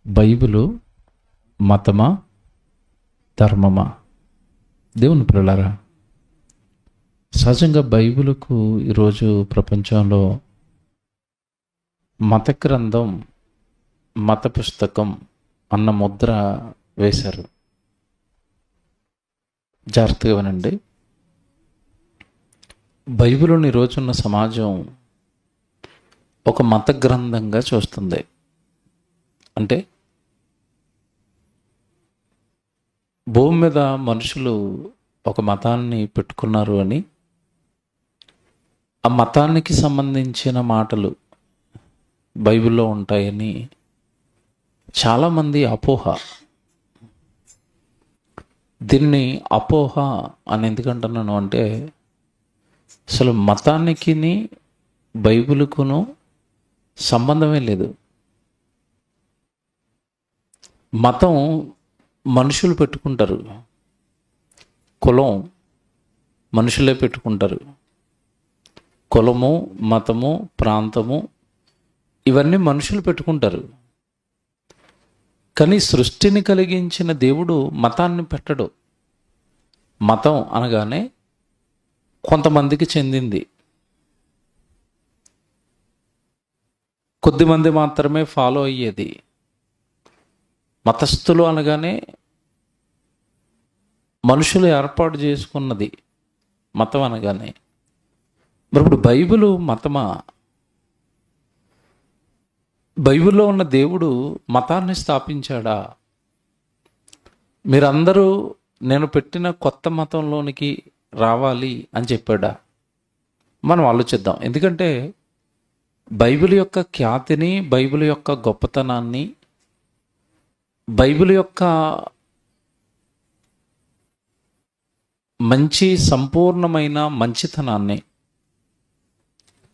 Bible మతమా, ధర్మమా? దేవుని పిల్లలారా, సహజంగా బైబిలుకు ఈరోజు ప్రపంచంలో మత గ్రంథం, మత పుస్తకం అన్న ముద్ర వేశారు. జాగ్రత్తగా వినండి. బైబిలుని ఈరోజున్న సమాజం ఒక మత గ్రంథంగా చూస్తుంది. అంటే భూమి మీద మనుషులు ఒక మతాన్ని పెట్టుకున్నారు అని, ఆ మతానికి సంబంధించిన మాటలు బైబిల్లో ఉంటాయని చాలామంది అపోహ. దీన్ని అపోహ అని ఎందుకంటున్నాను అంటే, అసలు మతానికి బైబిలుకును సంబంధమే లేదు. మతం మనుషులు పెట్టుకుంటారు, కులం మనుషులే పెట్టుకుంటారు. కులము, మతము, ప్రాంతము ఇవన్నీ మనుషులు పెట్టుకుంటారు. కానీ సృష్టిని కలిగించిన దేవుడు మతాన్ని పెట్టడు. మతం అనగానే కొంతమందికి చెందింది, కొద్దిమంది మాత్రమే ఫాలో అయ్యేది. మతస్థులు అనగానే మనుషులు ఏర్పాటు చేసుకున్నది మతం అనగానే. మరి ఇప్పుడు బైబిలు మతమా? బైబిల్లో ఉన్న దేవుడు మతాన్ని స్థాపించాడా? మీరందరూ నేను పెట్టిన కొత్త మతంలోనికి రావాలి అని చెప్పాడా? మనం ఆలోచిద్దాం. ఎందుకంటే బైబిల్ యొక్క ఖ్యాతిని, బైబిల్ యొక్క గొప్పతనాన్ని, బైబిల్ యొక్క మంచి సంపూర్ణమైన మంచితనాన్ని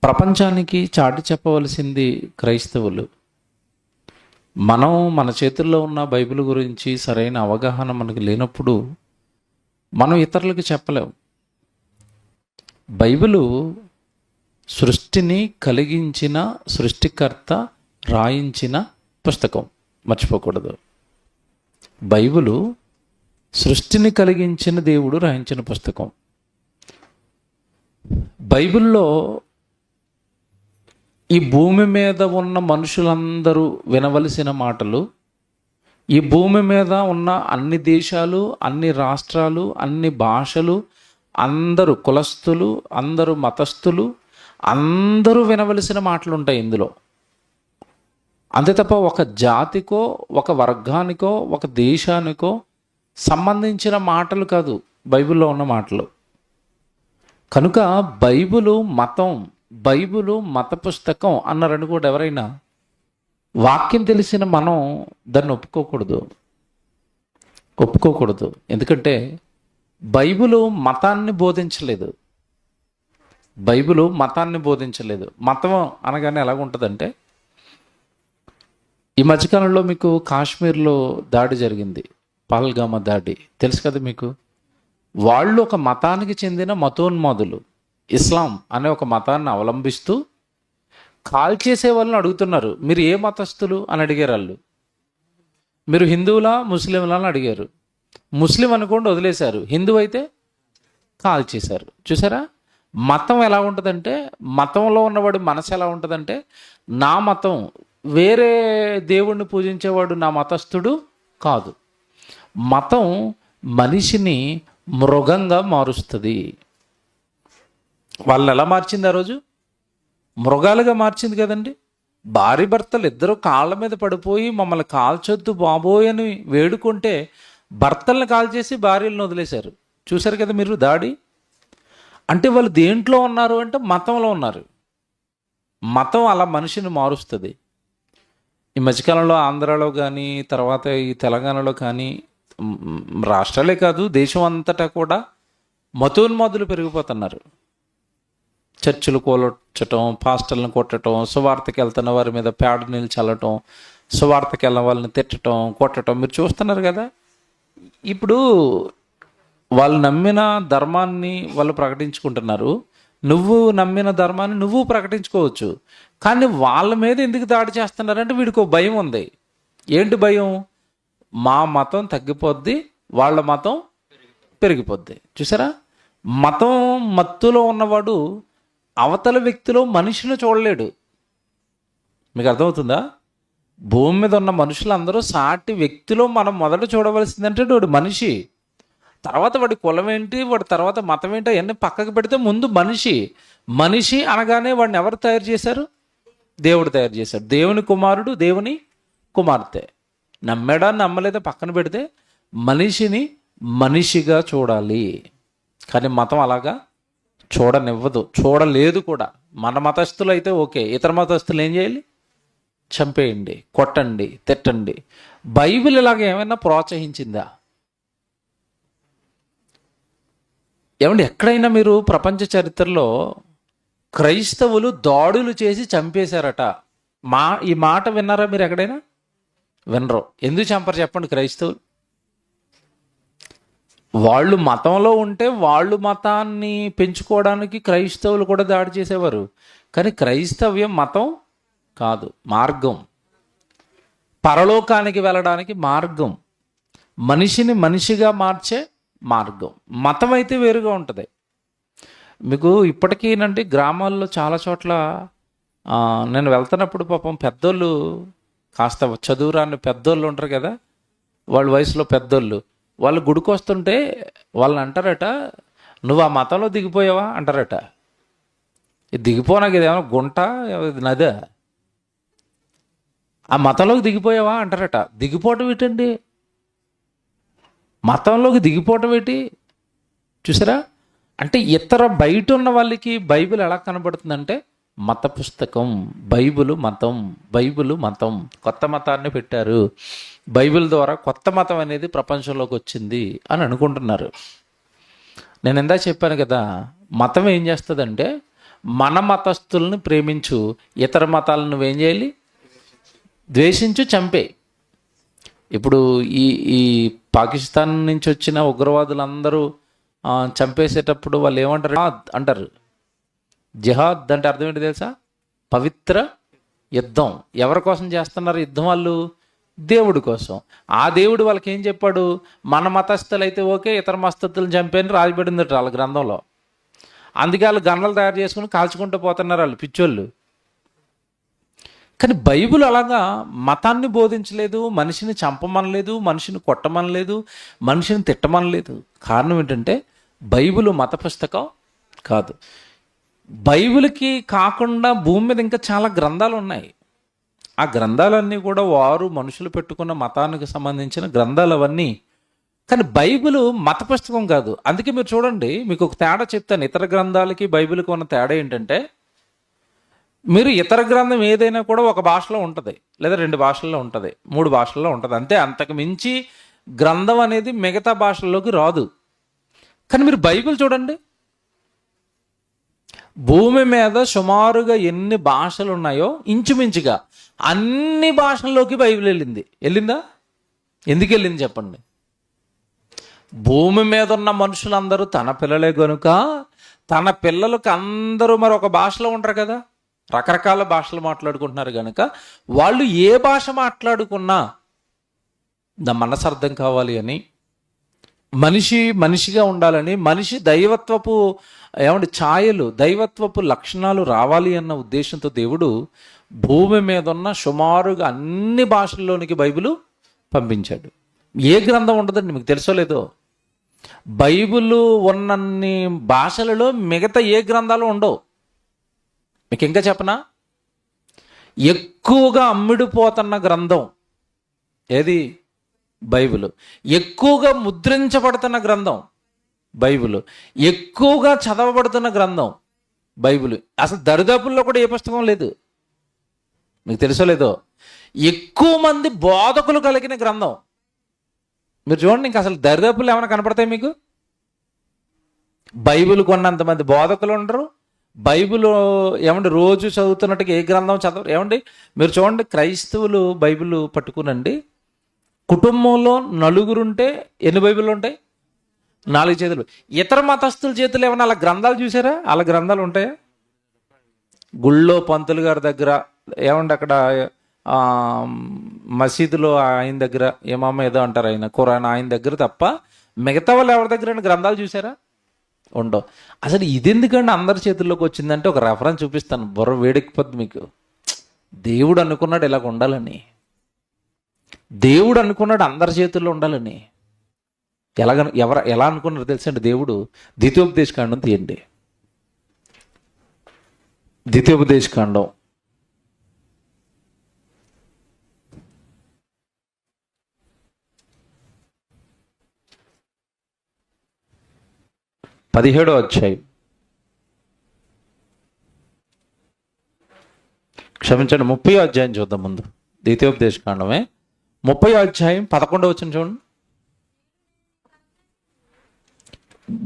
ప్రపంచానికి చాటి చెప్పవలసింది క్రైస్తవులు. మనం మన చేతుల్లో ఉన్న బైబిల్ గురించి సరైన అవగాహన మనకు లేనప్పుడు మనం ఇతరులకు చెప్పలేం. బైబిలు సృష్టిని కలిగించిన సృష్టికర్త రాయించిన పుస్తకం, మర్చిపోకూడదు. బైబిలు సృష్టిని కలిగించిన దేవుడు రాయించిన పుస్తకం. బైబిల్లో ఈ భూమి మీద ఉన్న మనుషులందరూ వినవలసిన మాటలు, ఈ భూమి మీద ఉన్న అన్ని దేశాలు, అన్ని రాష్ట్రాలు, అన్ని భాషలు, అందరూ కులస్తులు, అందరూ మతస్థులు, అందరూ వినవలసిన మాటలు ఉంటాయి ఇందులో. అంతే తప్ప ఒక జాతికో, ఒక వర్గానికో, ఒక దేశానికో సంబంధించిన మాటలు కాదు బైబిల్లో ఉన్న మాటలు. కనుక బైబిలు మతం, బైబిలు మత పుస్తకం అన్నారని కూడా ఎవరైనా, వాక్యం తెలిసిన మనం దాన్ని ఒప్పుకోకూడదు. ఎందుకంటే బైబిలు మతాన్ని బోధించలేదు. బైబిలు మతాన్ని బోధించలేదు. మతం అనగానే ఎలాగుంటుందంటే, ఈ మధ్యకాలంలో మీకు కాశ్మీర్లో దాడి జరిగింది, పహల్గామా దాడి తెలుసు కదా మీకు. వాళ్ళు ఒక మతానికి చెందిన మతోన్మాదులు, ఇస్లాం అనే ఒక మతాన్ని అవలంబిస్తూ కాల్చేసే వాళ్ళని అడుగుతున్నారు, మీరు ఏ మతస్థులు అని అడిగారు. వాళ్ళు మీరు హిందువులా ముస్లింలా అని అడిగారు. ముస్లిం అనుకోండి వదిలేశారు, హిందువు అయితే కాల్చేశారు. చూసారా మతం ఎలా ఉంటుందంటే, మతంలో ఉన్నవాడి మనసు ఎలా ఉంటుందంటే, నా మతం వేరే దేవుణ్ణి పూజించేవాడు నా మతస్థుడు కాదు. మతం మనిషిని మృగంగా మారుస్తుంది. వాళ్ళని ఎలా మార్చింది? ఆ రోజు మృగాలుగా మార్చింది కదండి. భార్య భర్తలు ఇద్దరు కాళ్ళ మీద పడిపోయి మమ్మల్ని కాల్చొద్దు బాబోయ్ అని వేడుకుంటే భర్తలను కాల్చేసి భార్యలను వదిలేశారు. చూశారు కదా మీరు దాడి. అంటే వాళ్ళు దేంట్లో ఉన్నారు అంటే మతంలో ఉన్నారు. మతం అలా మనిషిని మారుస్తుంది. ఈ మధ్యకాలంలో ఆంధ్రాలో కానీ, తర్వాత ఈ తెలంగాణలో కానీ, రాష్ట్రాలే కాదు దేశం అంతటా కూడా మతోన్మాదులు పెరిగిపోతున్నారు. చర్చిలు కూలొచ్చటం, పాస్టర్లను కొట్టడం, సువార్తకి వెళ్తున్న వారి మీద పేడ నీళ్ళు చల్లటం, సువార్తకి వెళ్ళిన వాళ్ళని తిట్టడం, కొట్టడం మీరు చూస్తున్నారు కదా. ఇప్పుడు వాళ్ళు నమ్మిన ధర్మాన్ని వాళ్ళు ప్రకటించుకుంటున్నారు. నువ్వు నమ్మిన ధర్మాన్ని నువ్వు ప్రకటించుకోవచ్చు. కానీ వాళ్ళ మీద ఎందుకు దాడి చేస్తున్నారంటే వీడికి ఒక భయం ఉంది. ఏంటి భయం? మా మతం తగ్గిపోద్ది, వాళ్ళ మతం పెరిగిపోద్ది. చూసారా? మతం మత్తులో ఉన్నవాడు అవతల వ్యక్తిలో మనిషిని చూడలేడు. మీకు అర్థమవుతుందా? భూమి మీద ఉన్న మనుషులందరూ సాటి వ్యక్తిలో మనం మొదట చూడవలసిందంటే వాడు మనిషి. తర్వాత వాడి కులం ఏంటి, వాడి తర్వాత మతం ఏంటి, అవన్నీ పక్కకు పెడితే ముందు మనిషి. మనిషి అనగానే వాడిని ఎవరు తయారు చేశారు? దేవుడు తయారు చేశాడు. దేవుని కుమారుడు, దేవుని కుమార్తె. నమ్మాడా నమ్మలేదా పక్కన పెడితే మనిషిని మనిషిగా చూడాలి. కానీ మతం అలాగా చూడనివ్వదు, చూడలేదు కూడా. మన మతస్థులు అయితే ఓకే, ఇతర మతస్థులు ఏం చేయాలి? చంపేయండి, కొట్టండి, తిట్టండి. బైబిల్ ఇలాగ ఏమైనా ప్రోత్సహించిందా? ఏమండి, ఎక్కడైనా మీరు ప్రపంచ చరిత్రలో క్రైస్తవులు దాడులు చేసి చంపేశారట, ఈ మాట విన్నారా మీరు ఎక్కడైనా? వినరు. ఎందుకు చంపరు చెప్పండి? క్రైస్తవులు వాళ్ళు మతంలో ఉంటే వాళ్ళు మతాన్ని పెంచుకోవడానికి క్రైస్తవులు కూడా దాడి చేసేవారు. కానీ క్రైస్తవ్యం మతం కాదు, మార్గం. పరలోకానికి వెళ్ళడానికి మార్గం, మనిషిని మనిషిగా మార్చే మార్గం. మతం అయితే వేరుగా ఉంటుంది. మీకు ఇప్పటికీనండి గ్రామాల్లో చాలా చోట్ల నేను వెళ్తున్నప్పుడు పాపం పెద్దోళ్ళు, కాస్త చదువురాని పెద్దోళ్ళు ఉంటారు కదా, వాళ్ళ వయసులో పెద్దోళ్ళు, వాళ్ళు గుడికి వస్తుంటే వాళ్ళని అంటారట, నువ్వు ఆ మతంలో దిగిపోయావా అంటారట. దిగిపోనాక ఇది ఏమైనా గుంట, నదా? ఆ మతంలోకి దిగిపోయావా అంటారట. దిగిపోవటం ఏంటండి? మతంలోకి దిగిపోవటం ఏంటి? చూసారా? అంటే ఇతర బయట ఉన్న వాళ్ళకి బైబిల్ ఎలా కనబడుతుందంటే మత పుస్తకం, బైబిల్ మతం, బైబిల్ మతం. కొత్త మతాన్ని పెట్టారు, బైబిల్ ద్వారా కొత్త మతం అనేది ప్రపంచంలోకి వచ్చింది అని అనుకుంటున్నారు. నేను ఇందాక చెప్పాను కదా, మతం ఏం చేస్తుందంటే మన మతస్థుల్ని ప్రేమించు, ఇతర మతాలను నువ్వేం చేయాలి? ద్వేషించు, చంపే. ఇప్పుడు ఈ పాకిస్తాన్ నుంచి వచ్చిన ఉగ్రవాదులందరూ చంపేసేటప్పుడు వాళ్ళు ఏమంటారు అంటారు? జిహాద్ అంటే అర్థం ఏంటి తెలుసా? పవిత్ర యుద్ధం. ఎవరి కోసం చేస్తున్నారు యుద్ధం? వాళ్ళు దేవుడి కోసం. ఆ దేవుడు వాళ్ళకి ఏం చెప్పాడు? మన మతస్థులు అయితే ఓకే, ఇతర మతస్థులను చంపేని రాజబడిందట వాళ్ళ గ్రంథంలో. అందుకే వాళ్ళు గన్నలు తయారు చేసుకుని కాల్చుకుంటూ పోతున్నారు వాళ్ళు, పిచ్చోళ్ళు. కానీ బైబిల్ అలాగా మతాన్ని బోధించలేదు, మనిషిని చంపమనలేదు, మనిషిని కొట్టమనలేదు, మనిషిని తిట్టమనలేదు. కారణం ఏంటంటే బైబిల్ మత పుస్తకం కాదు. బైబిల్కి కాకుండా భూమి మీద ఇంకా చాలా గ్రంథాలు ఉన్నాయి. ఆ గ్రంథాలన్నీ కూడా వారు మనుషులు పెట్టుకున్న మతానికి సంబంధించిన గ్రంథాలు అవన్నీ. కానీ బైబిల్ మత పుస్తకం కాదు. అందుకే మీరు చూడండి, మీకు ఒక తేడా చెప్తాను. ఇతర గ్రంథాలకి బైబిల్కి ఉన్న తేడా ఏంటంటే, మీరు ఇతర గ్రంథం ఏదైనా కూడా ఒక భాషలో ఉంటుంది, లేదా 2 భాషల్లో ఉంటుంది, 3 భాషల్లో ఉంటుంది, అంతే. అంతకు మించి గ్రంథం అనేది మిగతా భాషల్లోకి రాదు. కానీ మీరు బైబిల్ చూడండి, భూమి మీద సుమారుగా ఎన్ని భాషలు ఉన్నాయో ఇంచుమించుగా అన్ని భాషల్లోకి బైబిల్ వెళ్ళిందా? ఎందుకు వెళ్ళింది చెప్పండి? భూమి మీద ఉన్న మనుషులందరూ తన పిల్లలే కనుక తన పిల్లలకు అందరూ మరి ఒక భాషలో ఉంటారు కదా, రకరకాల భాషలు మాట్లాడుకుంటున్నారు కనుక వాళ్ళు ఏ భాష మాట్లాడుకున్నా నా మనసు అర్థం కావాలి అని, మనిషి మనిషిగా ఉండాలని, మనిషి దైవత్వపు ఛాయలు, దైవత్వపు లక్షణాలు రావాలి అన్న ఉద్దేశంతో దేవుడు భూమి మీద ఉన్న సుమారుగా అన్ని భాషల్లోనికి బైబిల్ పంపించాడు. ఏ గ్రంథం ఉండదండి, మీకు తెలుసో లేదో. బైబిల్ ఉన్నన్ని భాషలలో మిగతా ఏ గ్రంథాలు ఉండవు. మీకు ఇంకా చెప్పనా, ఎక్కువగా అమ్ముడుపోతున్న గ్రంథం ఏది? బైబిల్. ఎక్కువగా ముద్రించబడుతున్న గ్రంథం బైబిల్. ఎక్కువగా చదవబడుతున్న గ్రంథం బైబిల్. అసలు దరిదాపుల్లో కూడా ఏ పుస్తకం లేదు, మీకు తెలుసో లేదో. ఎక్కువ మంది బోధకులు కలిగిన గ్రంథం. మీరు చూడండి, ఇంకా అసలు దరిదాపుల్లో ఏమైనా కనపడతాయి మీకు? బైబిల్ కొన్నంతమంది బోధకులు ఉండరు. బైబిల్ రోజు చదువుతున్నట్టుగా ఏ గ్రంథం చదవరు. మీరు చూడండి, క్రైస్తవులు బైబిల్ పట్టుకునండి, కుటుంబంలో 4 ఉంటే ఎన్ని బైబిల్ ఉంటాయి? 4 చేతులు. ఇతర మతస్థుల చేతులు ఏమన్నా అలా గ్రంథాలు చూసారా? అలా గ్రంథాలు ఉంటాయా? గుళ్ళో పంతులు గారి దగ్గర అక్కడ మసీదులో ఆయన దగ్గర ఏమమ్మ ఏదో అంటారు, ఆయన ఖురాన్ ఆయన దగ్గర తప్ప మిగతా వాళ్ళు ఎవరి దగ్గర గ్రంథాలు చూసారా? ఉండవు. అసలు ఇది ఎందుకంటే అందరి చేతుల్లోకి వచ్చిందంటే ఒక రెఫరెన్స్ చూపిస్తాను, బుర్ర వేడెక్కిపోద్ది మీకు. దేవుడు అనుకున్నాడు ఇలాగ ఉండాలని, దేవుడు అనుకున్నాడు అందరి చేతుల్లో ఉండాలని. ఎలా అనుకున్నారు తెలుసండి? దేవుడు ద్వితీయోపదేశకాండం తీయండి. ద్వితీయోపదేశకాండం 17వ అధ్యాయం, క్షమించండి 30వ అధ్యాయం చూద్దాం ముందు. ద్వితీయోపదేశకాండమే 30వ అధ్యాయం 11వ వచనం చూడండి.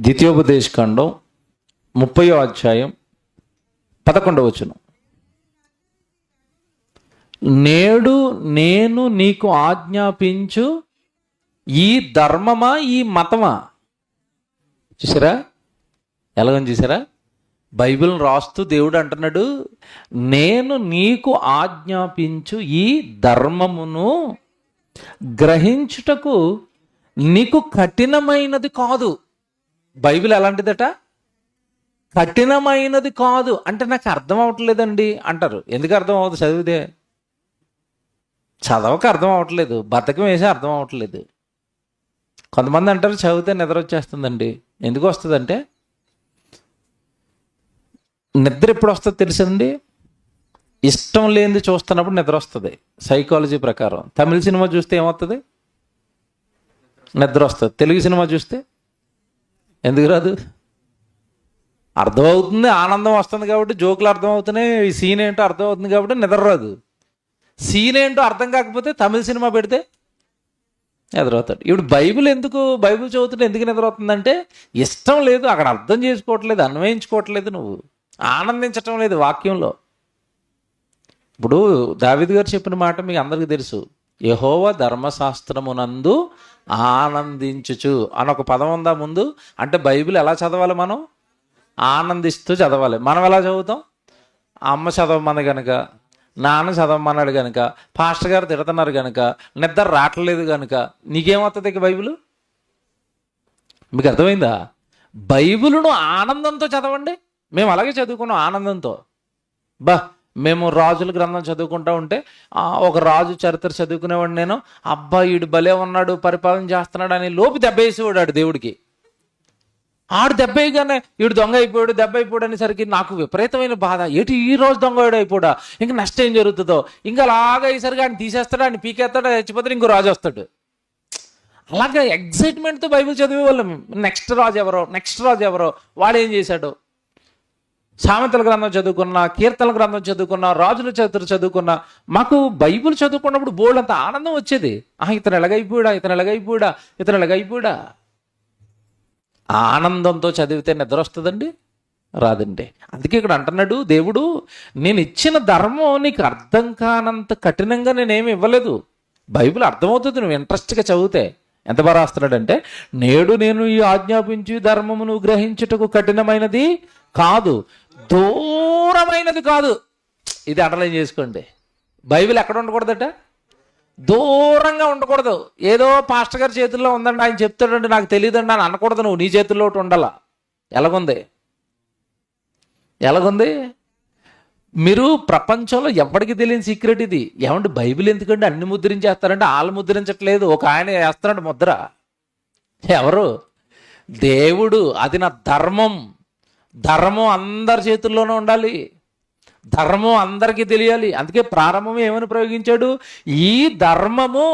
ద్వితీయోపదేశకాండం 30వ అధ్యాయం 11వ వచనం. నేడు నేను నీకు ఆజ్ఞాపించు ఈ ధర్మమా ఈ మతమా? చూసారా ఎలాగని? చూసారా? బైబిల్ని రాస్తూ దేవుడు అంటున్నాడు, నేను నీకు ఆజ్ఞాపించు ఈ ధర్మమును గ్రహించుటకు నీకు కఠినమైనది కాదు. బైబిల్ ఎలాంటిదట? కఠినమైనది కాదు. అంటే నాకు అర్థం అవట్లేదండి అంటారు. ఎందుకు అర్థం అవుతుంది? చదివితే చదవక అర్థం అవ్వట్లేదు, బతకం వేసి అర్థం అవ్వట్లేదు. కొంతమంది అంటారు చదివితే నిద్ర వచ్చేస్తుందండి. ఎందుకు వస్తుందంటే, నిద్ర ఎప్పుడు వస్తుంది తెలుసండి? ఇష్టం లేనిది చూస్తున్నప్పుడు నిద్ర వస్తుంది సైకాలజీ ప్రకారం. తమిళ సినిమా చూస్తే ఏమవుతుంది? నిద్ర వస్తుంది. తెలుగు సినిమా చూస్తే ఎందుకు రాదు? అర్థమవుతుంది, ఆనందం వస్తుంది కాబట్టి, జోకులు అర్థం అవుతున్నాయి, ఈ సీన్ ఏంటో అర్థం అవుతుంది కాబట్టి నిద్ర రాదు. సీన్ ఏంటో అర్థం కాకపోతే తమిళ సినిమా పెడితే నిద్రవుతాడు. ఇప్పుడు బైబిల్ చదువుతుంటే ఎందుకు నిద్ర అవుతుందంటే, ఇష్టం లేదు, అక్కడ అర్థం చేసుకోవట్లేదు, అన్వయించుకోవట్లేదు, నువ్వు ఆనందించటం లేదు వాక్యంలో. ఇప్పుడు దావీదు గారు చెప్పిన మాట మీకు అందరికీ తెలుసు, యెహోవా ధర్మశాస్త్రమునందు ఆనందించుచు అని ఒక పదం ఉందా ముందు. అంటే బైబిల్ ఎలా చదవాలి? మనం ఆనందిస్తూ చదవాలి. మనం ఎలా చదువుతాం? అమ్మ చదవమని కనుక, నాన్న చదవమన్నాడు కనుక, పాస్టర్ గారు తిడుతున్నారు కనుక, నిద్ర రావట్లేదు కనుక నీకేమవుతుంది? ఇక బైబిల్ మీకు అర్థమైందా? బైబిల్ను ఆనందంతో చదవండి. మేము అలాగే చదువుకున్నాం ఆనందంతో. మేము రాజుల గ్రంథం చదువుకుంటూ ఉంటే ఒక రాజు చరిత్ర చదువుకునేవాడు నేను. అబ్బా ఈడు భలే ఉన్నాడు, పరిపాలన చేస్తున్నాడు అని లోపు దెబ్బ వేసేవాడు దేవుడికి. ఆడు దెబ్బ వేయగానే ఈడు దొంగ అయిపోయాడు, దెబ్బ అయిపోయాడు అనేసరికి నాకు విపరీతమైన బాధ. ఏంటి ఈ రోజు దొంగ అయిపోయాడా, ఇంకా నష్టం ఏం జరుగుతుందో, ఇంకా అలాగా ఈసరికి ఆయన తీసేస్తాడు, ఆయన పీకేస్తాడు, చచ్చిపోతాడు, ఇంకో రాజు వస్తాడు. అలాగా ఎగ్జైట్మెంట్తో బైబిల్ చదివే వాళ్ళం. నెక్స్ట్ రాజు ఎవరో, వాడు ఏం చేశాడు. సామెతల గ్రంథం చదువుకున్నా, కీర్తనల గ్రంథం చదువుకున్నా, రాజుల చరిత్ర చదువుకున్నా, మాకు బైబిల్ చదువుకున్నప్పుడు బోల్డ్ అంత ఆనందం వచ్చేది. ఇతను ఎలాగైపోయాడా. ఆనందంతో చదివితే నిద్ర వస్తుందండి? రాదండి. అందుకే ఇక్కడ అంటున్నాడు దేవుడు, నేను ఇచ్చిన ధర్మం నీకు అర్థం కానంత కఠినంగా నేనేమి ఇవ్వలేదు. బైబిల్ అర్థమవుతుంది నువ్వు ఇంట్రెస్ట్గా చదివితే. ఎంత బాగా రాస్తున్నాడంటే, నేడు నేను ఈ ఆజ్ఞాపించి ధర్మమును గ్రహించుటకు కఠినమైనది కాదు, దూరమైనది కాదు. ఇది అండర్లైన్ చేసుకోండి. బైబిల్ ఎక్కడ ఉండకూడదట? దూరంగా ఉండకూడదు. ఏదో పాస్టర్ గారి చేతుల్లో ఉందండి, ఆయన చెప్తాడండి నాకు తెలియదండి అని అనకూడదు. నువ్వు నీ చేతుల్లో ఒకటి ఉండాలా. ఎలాగుంది? మీరు ప్రపంచంలో ఎవరికి తెలియని సీక్రెట్ ఇది. ఏమంటే బైబిల్ ఎందుకంటే అన్ని ముద్రించేస్తారంటే, వాళ్ళు ముద్రించట్లేదు, ఒక ఆయన వేస్తున్నాడు ముద్ర. ఎవరు? దేవుడు. అది నా ధర్మం అందరి చేతుల్లోనే ఉండాలి, ధర్మం అందరికీ తెలియాలి. అందుకే ప్రారంభం ఏమని ప్రయోగించాడు? ఈ ధర్మము.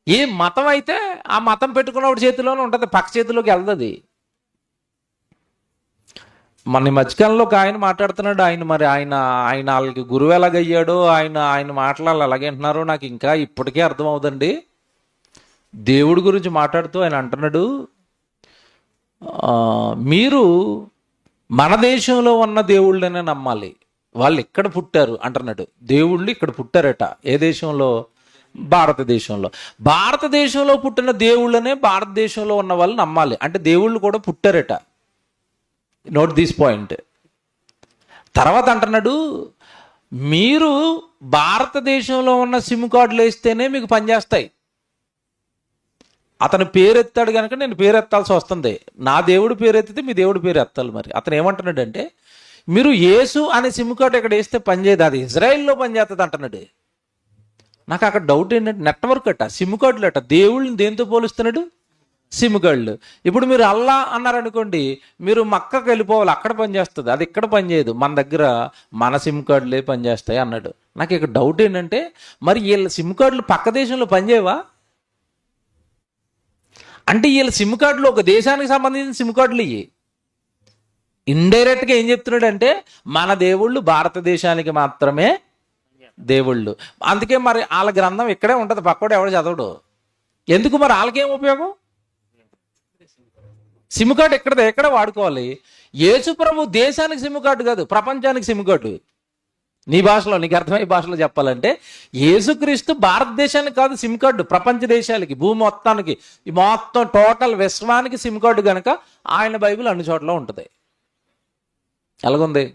ఏ మతం అయితే ఆ మతం పెట్టుకున్నవాడి చేతిలోనే ఉంటుంది, పక్క చేతిలోకి వెళ్తుంది. మన మధ్యకాలంలో ఒక ఆయన మాట్లాడుతున్నాడు. ఆయన వాళ్ళకి గురువు ఎలాగయ్యాడో, ఆయన మాట్లాడాలి అలాగే అంటున్నారో నాకు ఇంకా ఇప్పటికే అర్థం అవుదండి. దేవుడి గురించి మాట్లాడుతూ ఆయన అంటున్నాడు, మీరు మన దేశంలో ఉన్న దేవుళ్ళనే నమ్మాలి, వాళ్ళు ఇక్కడ పుట్టారు అంటున్నాడు. దేవుళ్ళు ఇక్కడ పుట్టారట. ఏ దేశంలో? భారతదేశంలో పుట్టిన దేవుళ్ళనే భారతదేశంలో ఉన్న వాళ్ళు నమ్మాలి. అంటే దేవుళ్ళు కూడా పుట్టారట. Note this point. తర్వాత అంటున్నాడు, మీరు భారతదేశంలో ఉన్న సిమ్ కార్డులు వేస్తేనే మీకు పనిచేస్తాయి. అతను పేరు ఎత్తాడు కనుక నేను పేరు ఎత్తాల్సి వస్తుంది. నా దేవుడు పేరు ఎత్తితే మీ దేవుడు పేరు ఎత్తాలి. మరి అతను ఏమంటున్నాడంటే, మీరు యేసు అనే సిమ్ కార్డు ఇక్కడ వేస్తే పనిచేయదు, అది ఇజ్రాయిల్లో పనిచేస్తుంది అంటున్నాడు. నాకు అక్కడ డౌట్ ఏంటంటే, నెట్వర్క్ అట్ట, సిమ్ కార్డులు అట్ట, దేవుళ్ళని దేంతో పోలుస్తున్నాడు? సిమ్ కార్డులు. ఇప్పుడు మీరు అల్లా అన్నారనుకోండి, మీరు మక్కకి వెళ్ళిపోవాలి, అక్కడ పనిచేస్తుంది, అది ఇక్కడ పనిచేయదు, మన దగ్గర మన సిమ్ కార్డులే పనిచేస్తాయి అన్నాడు. నాకు ఇక్కడ డౌట్ ఏంటంటే, మరి వీళ్ళ సిమ్ కార్డులు పక్క దేశంలో పనిచేయవా? అంటే వీళ్ళ సిమ్ కార్డులు ఒక దేశానికి సంబంధించిన సిమ్ కార్డులు ఇవి. ఇండైరెక్ట్గా ఏం చెప్తున్నాడు అంటే, మన దేవుళ్ళు భారతదేశానికి మాత్రమే దేవుళ్ళు. అందుకే మరి వాళ్ళ గ్రంథం ఇక్కడే ఉంటుంది, పక్కోడు ఎవడు చదవడు. ఎందుకు మరి? వాళ్ళకేం ఉపయోగం? సిమ్ కార్డు ఎక్కడ వాడుకోవాలి. యేసు ప్రభు దేశానికి సిమ్ కార్డు కాదు, ప్రపంచానికి సిమ్ కార్డు. నీ భాషలో, నీకు అర్థమయ్యే భాషలో చెప్పాలంటే, యేసుక్రీస్తు భారతదేశానికి కాదు సిమ్ కార్డు, ప్రపంచ దేశాలకి, భూమి మొత్తానికి, ఈ మొత్తం టోటల్ విశ్వానికి సిమ్ కార్డు కనుక ఆయన బైబిల్ అన్ని చోట్ల ఉంటుంది. ఎలాగుంది?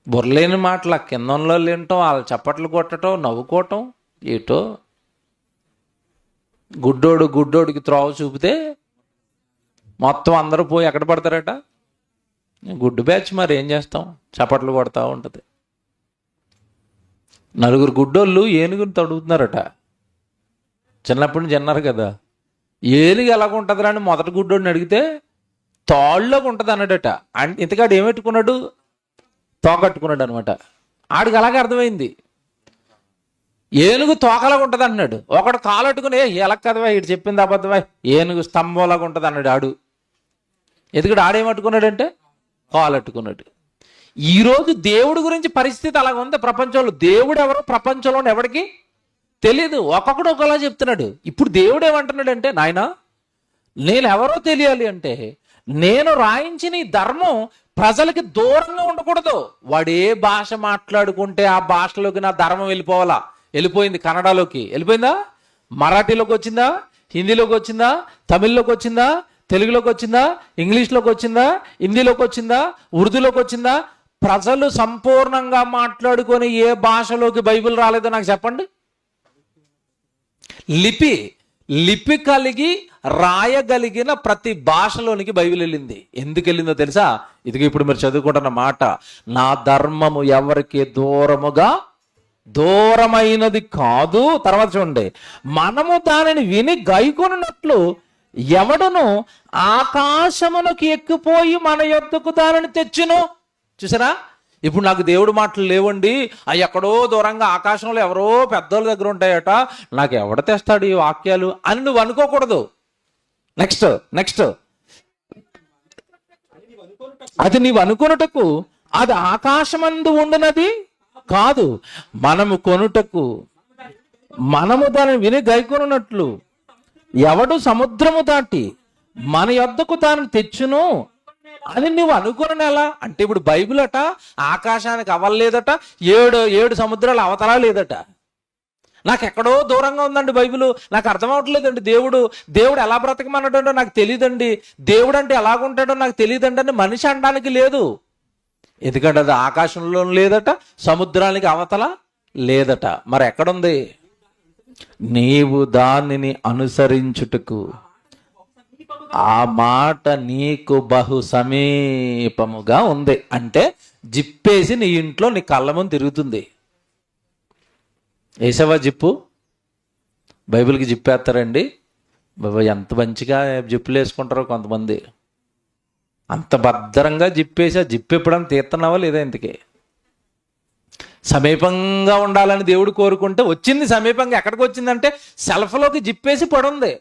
బుర్రలేని మాటల కిందంలో వినటం, వాళ్ళు చప్పట్లు కొట్టడం, నవ్వుకోవటం, ఏటో గుడ్డోడికి త్రోవ చూపితే మొత్తం అందరూ పోయి ఎక్కడ పడతారట? గుడ్డు బ్యాచ్. మరి ఏం చేస్తాం, చప్పట్లు కొడతా ఉంటుంది. నలుగురు గుడ్డోళ్ళు ఏనుగుని తడుగుతున్నారట. చిన్నప్పటి నుంచి అన్నారు కదా, ఏనుగు ఎలాగుంటుందిరా అని మొదటి గుడ్డోడిని అడిగితే తాళ్ళలోకి ఉంటుంది అన్నాడట. ఇంతకాడు ఏమెట్టుకున్నాడు? తోకట్టుకున్నాడు అనమాట. ఆడికి అలాగే అర్థమైంది, ఏనుగు తోకలాగా ఉంటుంది అన్నాడు. ఒకడు కాలట్టుకుని ఎలా కదవా ఇటు చెప్పింది అబద్ధమా, ఏనుగు స్తంభంలాగా ఉంటుంది అన్నాడు ఆడు. ఎందుకంటే ఆడేమట్టుకున్నాడంటే కాలట్టుకున్నాడు. ఈరోజు దేవుడి గురించి పరిస్థితి అలాగ ఉంది ప్రపంచంలో. దేవుడు ఎవరో ప్రపంచంలో ఎవరికి తెలియదు, ఒక్కొక్కడు ఒకలా చెప్తున్నాడు. ఇప్పుడు దేవుడు ఏమంటున్నాడంటే, నాయనా నేను ఎవరో తెలియాలి అంటే నేను రాయించిన ఈ ధర్మం ప్రజలకి దూరంగా ఉండకూడదు. వాడు ఏ భాష మాట్లాడుకుంటే ఆ భాషలోకి నా ధర్మం వెళ్ళిపోవాలా. వెళ్ళిపోయింది. కన్నడలోకి వెళ్ళిపోయిందా, మరాఠీలోకి వచ్చిందా, హిందీలోకి వచ్చిందా, తమిళ్లోకి వచ్చిందా, తెలుగులోకి వచ్చిందా, ఇంగ్లీష్లోకి వచ్చిందా, హిందీలోకి వచ్చిందా, ఉర్దూలోకి వచ్చిందా? ప్రజలు సంపూర్ణంగా మాట్లాడుకొని ఏ భాషలోకి బైబిల్ రాలేదో నాకు చెప్పండి. లిపి కలిగి రాయగలిగిన ప్రతి భాషలోనికి బైబిల్ వెళ్ళింది. ఎందుకు వెళ్ళిందో తెలుసా? ఇదిగో ఇప్పుడు మీరు చదువుకుంటున్న మాట, నా ధర్మము ఎవరికి దూరమైనది కాదు. తర్వాత చూడండి, మనము దానిని విని గైకొనున్నట్లు ఎవడును ఆకాశమునకు ఎక్కిపోయి మన యొద్దకు దానిని తెచ్చును. చూసారా? ఇప్పుడు నాకు దేవుడు మాటలు లేవండి, అవి ఎక్కడో దూరంగా ఆకాశంలో ఎవరో పెద్దోళ్ళ దగ్గర ఉంటాయట, నాకు ఎవడ తెస్తాడు ఈ వాక్యాలు అని నువ్వు అనుకోకూడదు. నెక్స్ట్ అది నీవు అనుకొనుటకు అది ఆకాశమందు ఉండునది కాదు, మనము కొనుటకు, మనము దానిని విని గైకొనున్నట్లు ఎవడు సముద్రము దాటి మన యొద్దకు దానిని తెచ్చును అని నువ్వు అనుకున్న ఎలా అంటే, ఇప్పుడు బైబిల్ అట ఆకాశానికి అవ్వలేదట, ఏడు సముద్రాల అవతలా లేదట. నాకు ఎక్కడో దూరంగా ఉందండి బైబిల్, నాకు అర్థం అవ్వట్లేదండి. దేవుడు ఎలా బ్రతకమన్నాడో నాకు తెలియదండి, దేవుడు అంటే ఎలాగుంటాడో నాకు తెలియదండి అని మనిషి అనడానికి లేదు. ఎందుకంటే అది ఆకాశంలో లేదట, సముద్రానికి అవతల లేదట. మరి ఎక్కడుంది? నీవు దానిని అనుసరించుటకు ఆ మాట నీకు బహు సమీపముగా ఉంది. అంటే జిప్పేసి నీ ఇంట్లో నీ కళ్ళ ముందు తిరుగుతుంది. వేసావా జిప్పు? బైబిల్కి జిప్పేస్తారండి బాబా, ఎంత మంచిగా జిప్పులు వేసుకుంటారో కొంతమంది. అంత భద్రంగా జిప్పేసి ఆ జిప్పు ఎప్పుడన్నా తీస్తున్నావా లేదా? ఇంతకీ సమీపంగా ఉండాలని దేవుడు కోరుకుంటే వచ్చింది సమీపంగా. ఎక్కడికి వచ్చిందంటే సెల్ఫ్లోకి జిప్పేసి పడుంది.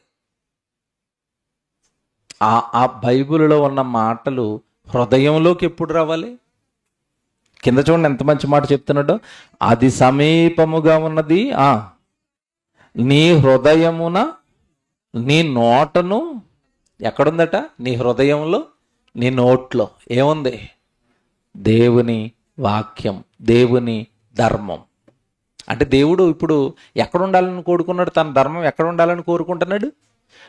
ఆ బైబిల్లో ఉన్న మాటలు హృదయంలోకి ఎప్పుడు రావాలి? కింద చూడండి ఎంత మంచి మాట చెప్తున్నాడో, అది సమీపముగా ఉన్నది నీ హృదయమున, నీ నోటను. ఎక్కడుందట? నీ హృదయంలో, నీ నోట్లో ఏముంది? దేవుని వాక్యం, దేవుని ధర్మం. అంటే దేవుడు ఇప్పుడు ఎక్కడ ఉండాలని కోరుకున్నాడు? తన ధర్మం ఎక్కడ ఉండాలని కోరుకుంటున్నాడు?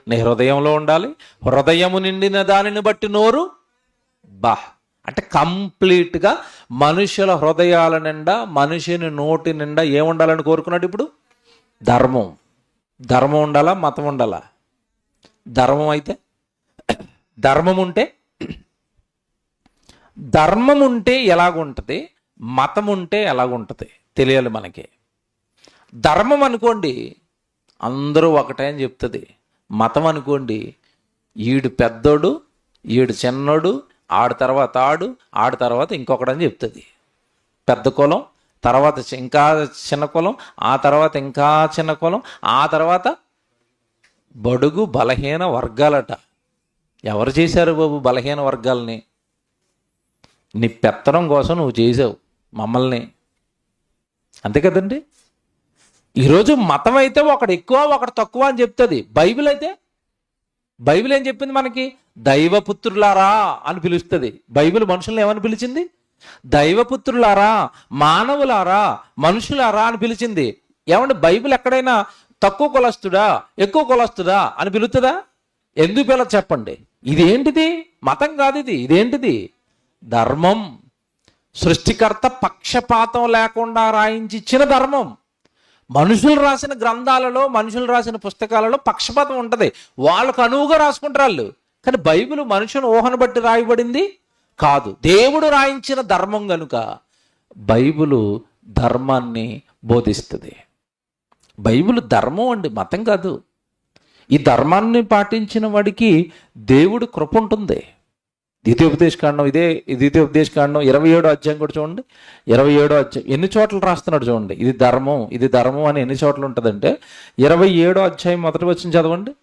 నీ హృదయంలో ఉండాలి. హృదయము నిండిన దానిని బట్టి నోరు అంటే కంప్లీట్గా మనుషుల హృదయాల నిండా, మనిషిని నోటి నిండా ఏముండాలని కోరుకున్నాడు ఇప్పుడు? ధర్మం. ధర్మం ఉండాలా, మతం ఉండాలా? ధర్మం అయితే, ధర్మం ఉంటే ఎలాగుంటుంది, మతం ఉంటే ఎలాగుంటుంది తెలియాలి మనకి. ధర్మం అనుకోండి అందరూ ఒకటే అని చెప్తుంది. మతం అనుకోండి ఈడు పెద్దోడు, ఈడు చిన్నోడు, ఆడు తర్వాత ఆడు తర్వాత ఇంకొకడని చెప్తుంది. పెద్ద కులం, తర్వాత ఇంకా చిన్న కులం, ఆ తర్వాత ఇంకా చిన్న కులం, ఆ తర్వాత బడుగు బలహీన వర్గాలట. ఎవరు చేశారు బాబు బలహీన వర్గాలని? నీ పెత్తనం కోసం నువ్వు చేసావు మమ్మల్ని, అంతే కదండి. ఈరోజు మతం అయితే ఒకడు ఎక్కువ ఒకడు తక్కువ అని చెప్తుంది. బైబిల్ ఏం చెప్పింది మనకి? దైవపుత్రులారా అని పిలుస్తుంది. బైబిల్ మనుషుల్ని ఏమని పిలిచింది? దైవపుత్రులారా, మానవులారా, మనుషులారా అని పిలిచింది. ఏమంటే బైబిల్ ఎక్కడైనా తక్కువ కులస్తుడా ఎక్కువ కులస్తుడా అని పిలుస్తుందా? ఎందుకు పిలవదు చెప్పండి? ఇదేంటిది? మతం కాదు ఇది. ఇదేంటిది? ధర్మం. సృష్టికర్త పక్షపాతం లేకుండా రాయించి ఇచ్చిన ధర్మం. మనుషులు రాసిన గ్రంథాలలో, మనుషులు రాసిన పుస్తకాలలో పక్షపాతం ఉంటుంది, వాళ్ళకు అనువుగా రాసుకుంటారు వాళ్ళు. కానీ బైబిల్ మనుషుని ఊహను బట్టి రాయబడింది కాదు, దేవుడు రాయించిన ధర్మం కనుక బైబిలు ధర్మాన్ని బోధిస్తుంది. బైబిల్ ధర్మం అండి, మతం కాదు. ఈ ధర్మాన్ని పాటించిన వాడికి దేవుడు కృప ఉంటుంది. ద్వితీయోపదేశకాండం, ద్వితీయోపదేశకాండం 27వ అధ్యాయం కూడా చూడండి. 27వ అధ్యాయం ఎన్ని చోట్ల రాస్తున్నాడు చూడండి. ఇది ధర్మం అని ఎన్ని చోట్ల ఉంటుందంటే 27వ అధ్యాయం మొదటి వచనం చదవండి.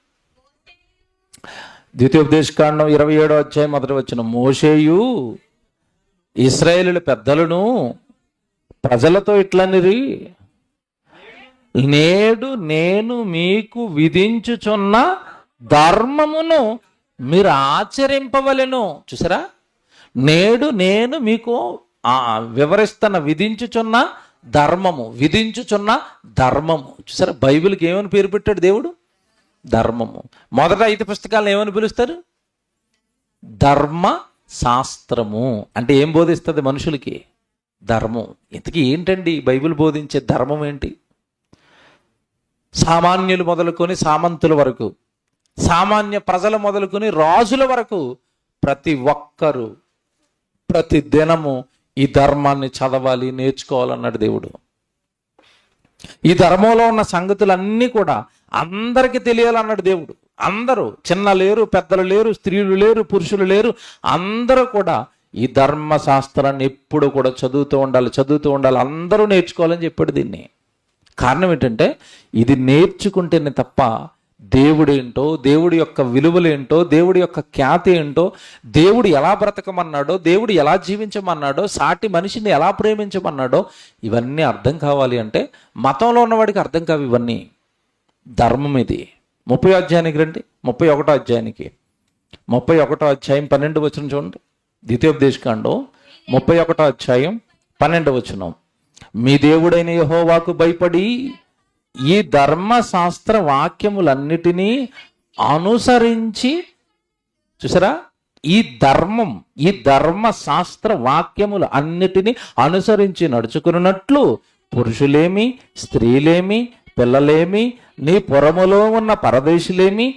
ద్వితీయోపదేశకాండం 27వ అధ్యాయం మొదటి వచనం. మోషేయు ఇశ్రాయేలుల పెద్దలను ప్రజలతో ఇట్లనిరి, నేడు నేను మీకు విధించుచున్న ధర్మమును మీరు ఆచరింపవలెను. చూసారా? నేడు నేను మీకు వివరిస్తున్న విధించుచున్న ధర్మము. చూసారా? బైబిల్కి ఏమని పేరు పెట్టాడు దేవుడు? ధర్మము. మొదట 5 పుస్తకాలను ఏమని పిలుస్తారు? ధర్మ శాస్త్రము. అంటే ఏం బోధిస్తుంది మనుషులకి? ధర్మం. ఇంతకీ ఏంటండి బైబిల్ బోధించే ధర్మం ఏంటి? సామాన్యులు మొదలుకొని సామంతుల వరకు, సామాన్య ప్రజలు మొదలుకొని రాజుల వరకు ప్రతి ఒక్కరూ ప్రతి దినము ఈ ధర్మాన్ని చదవాలి, నేర్చుకోవాలన్నాడు దేవుడు. ఈ ధర్మంలో ఉన్న సంగతులన్నీ కూడా అందరికీ తెలియాలన్నాడు దేవుడు. అందరూ, చిన్న లేరు, పెద్దలు లేరు, స్త్రీలు లేరు, పురుషులు లేరు, అందరూ కూడా ఈ ధర్మశాస్త్రాన్ని ఎప్పుడు కూడా చదువుతూ ఉండాలి, అందరూ నేర్చుకోవాలని చెప్పాడు. దీన్ని కారణం ఏంటంటే ఇది నేర్చుకుంటేనే తప్ప దేవుడేంటో, దేవుడి యొక్క విలువలేంటో, దేవుడి యొక్క ఖ్యాతి ఏంటో, దేవుడు ఎలా బ్రతకమన్నాడో, దేవుడు ఎలా జీవించమన్నాడో, సాటి మనిషిని ఎలా ప్రేమించమన్నాడో ఇవన్నీ అర్థం కావాలి అంటే మతంలో ఉన్నవాడికి అర్థం కావు ఇవన్నీ. ధర్మం ఇది. 30వ అధ్యాయానికి రండి. 31వ అధ్యాయానికి 31వ అధ్యాయం 12వ వచనం చూడండి. ద్వితీయోపదేశకాండం 31వ అధ్యాయం 12వ వచనం. మీ దేవుడైన యెహోవాకు భయపడి ఈ ధర్మశాస్త్ర వాక్యములన్నిటినీ అనుసరించి, చూసారా? ఈ ధర్మశాస్త్ర వాక్యములు అన్నిటినీ అనుసరించి నడుచుకున్నట్లు పురుషులేమి, స్త్రీలేమి, పిల్లలేమి, నీ పురములో ఉన్న పరదేశులేమి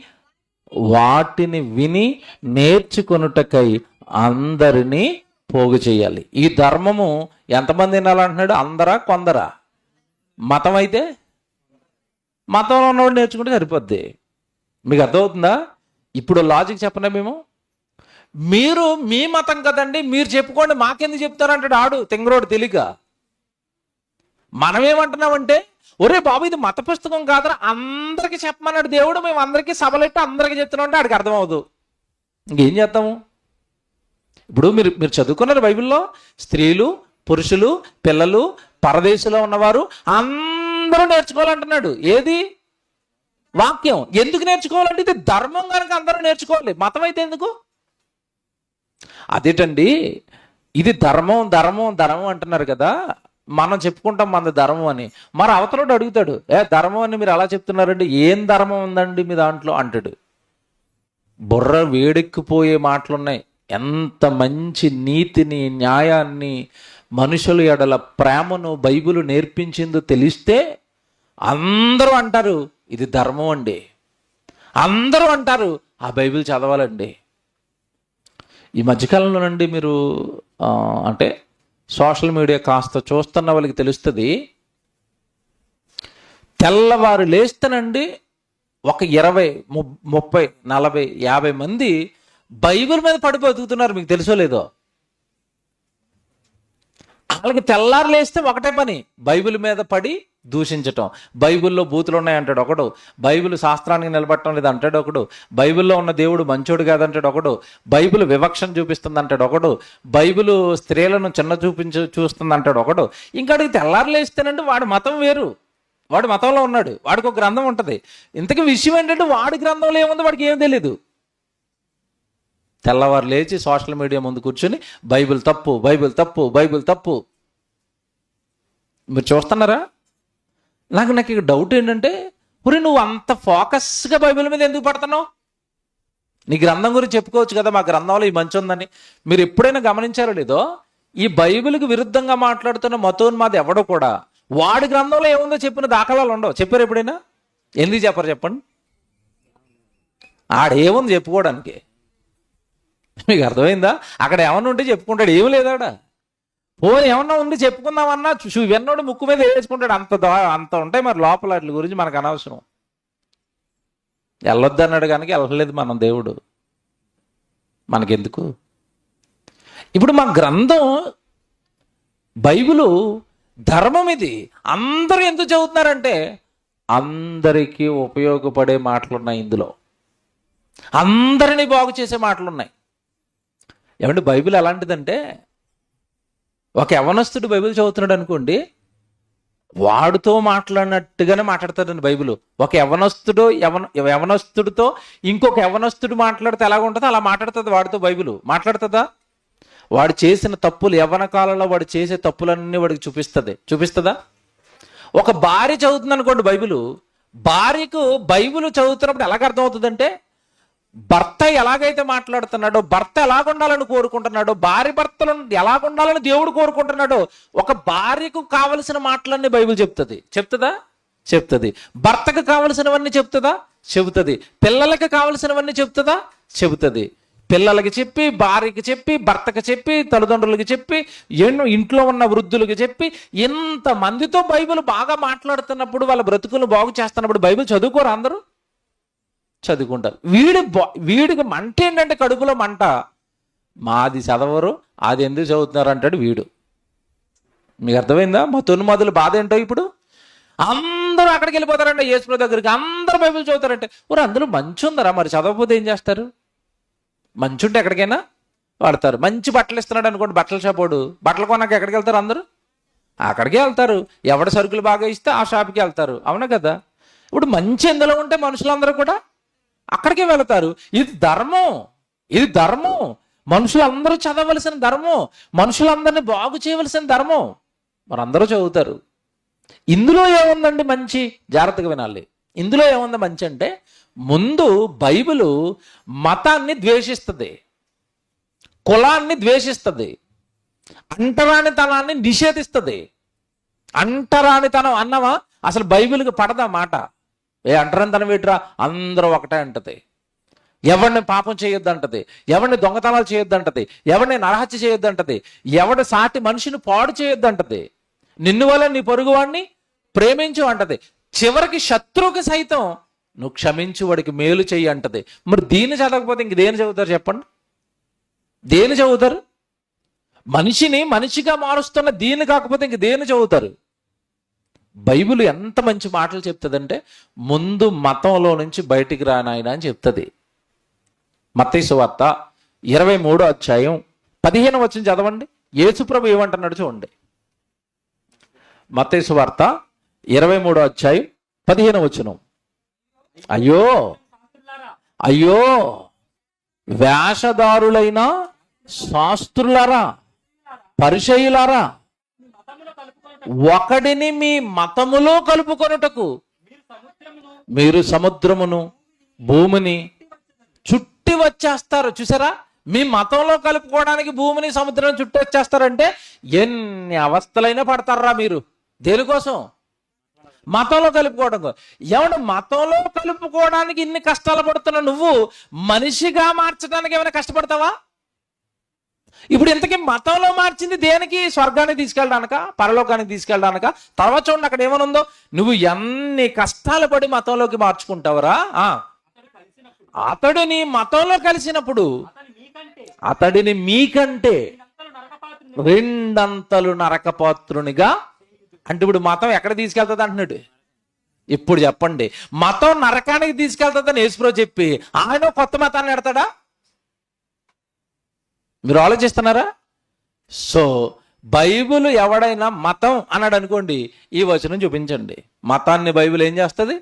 వాటిని విని నేర్చుకొనుటకై అందరినీ పోగు చేయాలి. ఈ ధర్మము ఎంతమంది వినాలంటున్నాడు? అందరా కొందరా? మతం అయితే మతంలో ఉన్నవాడు నేర్చుకుంటే సరిపోద్ది. మీకు అర్థమవుతుందా? ఇప్పుడు లాజిక్ చెప్పనా? మీరు మీ మతం కదండి, మీరు చెప్పుకోండి, మాకెందుకు చెప్తారంటాడు ఆడు తెంగరోడు తెలియక. మనమేమంటున్నామంటే, ఒరే బాబు ఇది మత పుస్తకం కాదురా, అందరికీ చెప్పమన్నాడు దేవుడు, మేము అందరికీ సభలెట్టి అందరికీ చెప్తున్నాం అంటే ఆడికి అర్థమవుదు. ఇంకేం చేద్దాము? ఇప్పుడు మీరు చదువుకున్నారు బైబిల్లో, స్త్రీలు, పురుషులు, పిల్లలు, పరదేశంలో ఉన్నవారు అందరూ నేర్చుకోవాలంటున్నాడు. ఏది? వాక్యం. ఎందుకు నేర్చుకోవాలంటే ఇది ధర్మం కనుక అందరూ నేర్చుకోవాలి. మతం అయితే ఎందుకు? అదేటండి, ఇది ధర్మం అంటున్నారు కదా, మనం చెప్పుకుంటాం మన ధర్మం అని. మరి అవతలోడు అడుగుతాడు, ధర్మం అని మీరు అలా చెప్తున్నారండి, ఏం ధర్మం ఉందండి మీ దాంట్లో అంటాడు. బుర్ర వేడెక్కిపోయే మాటలున్నాయి. ఎంత మంచి నీతిని, న్యాయాన్ని, మనుషుల ఎడల ప్రేమను బైబిల్ నేర్పించిందో తెలిస్తే అందరూ అంటారు ఇది ధర్మం అండి, అందరూ అంటారు ఆ బైబిల్ చదవాలండి. ఈ మధ్యకాలంలో నుండి మీరు అంటే సోషల్ మీడియా కాస్త చూస్తున్న వాళ్ళకి తెలుస్తుంది, తెల్లవారు లేస్తేనండి ఒక 20, 30, 40, 50 మంది బైబిల్ మీద పడి బతుకుతున్నారు. మీకు తెలుసో లేదో? వాళ్ళకి తెల్లారు లేస్తే ఒకటే పని, బైబిల్ మీద పడి దూషించటం. బైబిల్లో బూతులు ఉన్నాయంటాడు ఒకడు, బైబిల్ శాస్త్రానికి నిలబట్టడం లేదు అంటాడు ఒకడు, బైబిల్లో ఉన్న దేవుడు మంచోడు కాదంటాడు ఒకడు, బైబిల్ వివక్షను చూపిస్తుంది అంటాడు ఒకడు, బైబిల్ స్త్రీలను చిన్న చూస్తుంది అంటాడు ఒకడు. ఇంకాడికి తెల్లారు లేస్తేనంటే వాడి మతం వేరు, వాడు మతంలో ఉన్నాడు, వాడికి ఒక గ్రంథం ఉంటుంది. ఇంతకీ విషయం ఏంటంటే వాడి గ్రంథంలో ఏముందో వాడికి ఏం తెలీదు. తెల్లవారు లేచి సోషల్ మీడియా ముందు కూర్చొని బైబిల్ తప్పు, బైబిల్ తప్పు, బైబిల్ తప్పు. మీరు చూస్తున్నారా? నాకు ఇక డౌట్ ఏంటంటే, ఒరే నువ్వు అంత ఫోకస్గా బైబిల్ మీద ఎందుకు పడుతున్నావు? నీ గ్రంథం గురించి చెప్పుకోవచ్చు కదా, మా గ్రంథంలో ఈ మంచి ఉందని. మీరు ఎప్పుడైనా గమనించారో లేదో, ఈ బైబిల్కి విరుద్ధంగా మాట్లాడుతున్న మతోన్మాది ఎవడో కూడా వాడి గ్రంథంలో ఏముందో చెప్పిన దాఖలాలు ఉండవు. చెప్పారు ఎప్పుడైనా? ఎందుకు చెప్పరు చెప్పండి? ఆడేముంది చెప్పుకోవడానికి? మీకు అర్థమైందా? అక్కడ ఏమన్నా ఉంటే చెప్పుకుంటాడు, ఏమి లేదాడ. పోనీ ఏమన్నా ఉండి చెప్పుకుందామన్నా వెన్నోడు ముక్కు మీద వేసుకుంటాడు. అంత ఉంటాయి మరి లోపల. వాటి గురించి మనకు అనవసరం. వెళ్ళొద్దు అన్నాడు కనుక వెళ్ళలేదు మనం. దేవుడు మనకెందుకు? ఇప్పుడు మా గ్రంథం బైబిలు ధర్మం. ఇది అందరూ ఎందుకు చదువుతున్నారంటే అందరికీ ఉపయోగపడే మాటలున్నాయి ఇందులో, అందరినీ బాగు చేసే మాటలున్నాయి. ఏమంటే బైబిల్ ఎలాంటిదంటే, ఒక యవనస్తుడు బైబిల్ చదువుతున్నాడు అనుకోండి, వాడితో మాట్లాడినట్టుగానే మాట్లాడతాడండి బైబిల్. ఒక యవనస్తుడితో ఇంకొక యవనస్తుడు మాట్లాడితే ఎలాగ ఉంటుందో అలా మాట్లాడుతుంది వాడితో బైబిల్. మాట్లాడుతుందా? వాడు చేసిన తప్పులు, యవ్వన కాలంలో వాడు చేసే తప్పులన్నీ వాడికి చూపిస్తుందా? ఒక భార్య చదువుతుంది అనుకోండి బైబిల్, భార్యకు బైబిల్ చదువుతున్నప్పుడు ఎలాగ అర్థమవుతుందంటే, భర్త ఎలాగైతే మాట్లాడుతున్నాడో, భర్త ఎలాగుండాలని కోరుకుంటున్నాడో, భార్య భర్తలను ఎలాగుండాలని దేవుడు కోరుకుంటున్నాడో, ఒక భార్యకు కావలసిన మాటలన్నీ బైబిల్ చెప్తుంది. భర్తకు కావలసినవన్నీ చెబుతుంది. పిల్లలకి కావలసినవన్నీ చెబుతుంది. పిల్లలకి చెప్పి, భార్యకి చెప్పి, భర్తకి చెప్పి, తల్లిదండ్రులకి చెప్పి, ఎన్నో ఇంట్లో ఉన్న వృద్ధులకి చెప్పి, ఇంతమందితో బైబిల్ బాగా మాట్లాడుతున్నప్పుడు, వాళ్ళ బ్రతుకులను బాగు చేస్తున్నప్పుడు బైబిల్ చదువుకోరు? అందరూ చదువుకుంటారు. వీడికి మంట ఏంటంటే, కడుపులో మంట. మాది చదవరు, అది ఎందుకు చదువుతున్నారు అంటాడు వీడు. మీకు అర్థమైందా? మా తొన్నుమదుల బాధ ఏంటో ఇప్పుడు? అందరూ అక్కడికి వెళ్ళిపోతారంటే యేసు దగ్గరికి, అందరూ బైబిల్ చదువుతారంటే, ఊరు అందులో మంచి ఉందరా, మరి చదవకపోతే ఏం చేస్తారు? మంచి ఉంటే ఎక్కడికైనా వాడతారు. మంచి బట్టలు ఇస్తున్నాడు అనుకోండి, బట్టల షాపోడు, బట్టలు కొన్నాక ఎక్కడికి వెళ్తారు? అందరూ అక్కడికే వెళ్తారు. ఎవడ సరుకులు బాగా ఇస్తే ఆ షాప్కి వెళ్తారు. అవునా కదా? ఇప్పుడు మంచి ఎందులో ఉంటే మనుషులందరూ కూడా అక్కడికే వెళతారు. ఇది ధర్మం. మనుషులందరూ చదవలసిన ధర్మం, మనుషులందరినీ బాగు చేయవలసిన ధర్మం. మరి అందరూ చదువుతారు. ఇందులో ఏముందండి మంచి? జాగ్రత్తగా వినాలి. ఇందులో ఏముంది మంచి అంటే, ముందు బైబిలు మతాన్ని ద్వేషిస్తుంది, కులాన్ని ద్వేషిస్తుంది, అంటరానితనాన్ని నిషేధిస్తుంది. అంటరానితనం అన్నవా? అసలు బైబిల్కి పడదా మాట? అంటరానితనం ఏంట్రా? అందరూ ఒకటే అంటది. ఎవరిని పాపం చేయొద్దు అంటది, ఎవరిని దొంగతనాలు చేయొద్దు అంటది, ఎవరిని నరహత్య చేయొద్దు అంటది, ఎవడి సాటి మనిషిని పాడు చేయొద్దు అంటది, నిన్ను వల్ల నీ పొరుగువాడిని ప్రేమించు అంటది. చివరికి శత్రువుకి సైతం నువ్వు క్షమించు, వాడికి మేలు చెయ్యి అంటది. మరి దీన్ని చదవకపోతే ఇంక దేని చదువుతారు చెప్పండి? దేని చదువుతారు? మనిషిని మనిషిగా మారుస్తున్న దీన్ని కాకపోతే ఇంక దేని చదువుతారు? బైబిల్ ఎంత మంచి మాటలు చెప్తుందంటే, ముందు మతంలో నుంచి బయటికి రానాయన అని చెప్తుంది. మత్తయి సువార్త 23వ అధ్యాయం 15వ వచనం చదవండి. యేసుప్రభు ఏమంటున్నాడు చూడండి. మత్తయి సువార్త 23వ అధ్యాయం 15వ వచనం. అయ్యో వేషధారులైన శాస్త్రులారా, పరిసయ్యులారా, ఒకడిని మీ మతములో కలుపుకొనుటకు మీరు సముద్రమును భూమిని చుట్టి వచ్చేస్తారు. చూసారా? మీ మతంలో కలుపుకోవడానికి భూమిని సముద్రం చుట్టొచ్చేస్తారంటే ఎన్ని అవస్థలైనా పడతారా మీరు దేనికోసం? మతంలో కలుపుకోవడం కోసం. ఏమంటే మతంలో కలుపుకోవడానికి ఇన్ని కష్టాలు పడుతున్నా నువ్వు మనిషిగా మార్చడానికి ఏమైనా కష్టపడతావా? ఇప్పుడు ఇంతకీ మతంలో మార్చింది దేనికి? స్వర్గానికి తీసుకెళ్ళడానిక, పరలోకానికి తీసుకెళ్ళడానిక? తర్వాత చూడండి అక్కడ ఏమనుందో, నువ్వు ఎన్ని కష్టాలు పడి మతంలోకి మార్చుకుంటావురా. అతడు నీ మతంలో కలిసినప్పుడు అతడిని మీకంటే రెండంతలు నరకపాత్రునిగా. అంటే ఇప్పుడు మతం ఎక్కడ తీసుకెళ్తుంది అంటున్నాడు. ఇప్పుడు చెప్పండి, మతం నరకానికి తీసుకెళ్తుందని యేసుప్రభు చెప్పి ఆయన కొత్త మతాన్ని ఎడతాడా? మీరు ఆలోచిస్తున్నారా? సో బైబిల్ ఎవడైనా మతం అన్నాడు అనుకోండి, ఈ వచనం చూపించండి. మతాన్ని బైబిల్ ఏం చేస్తుంది?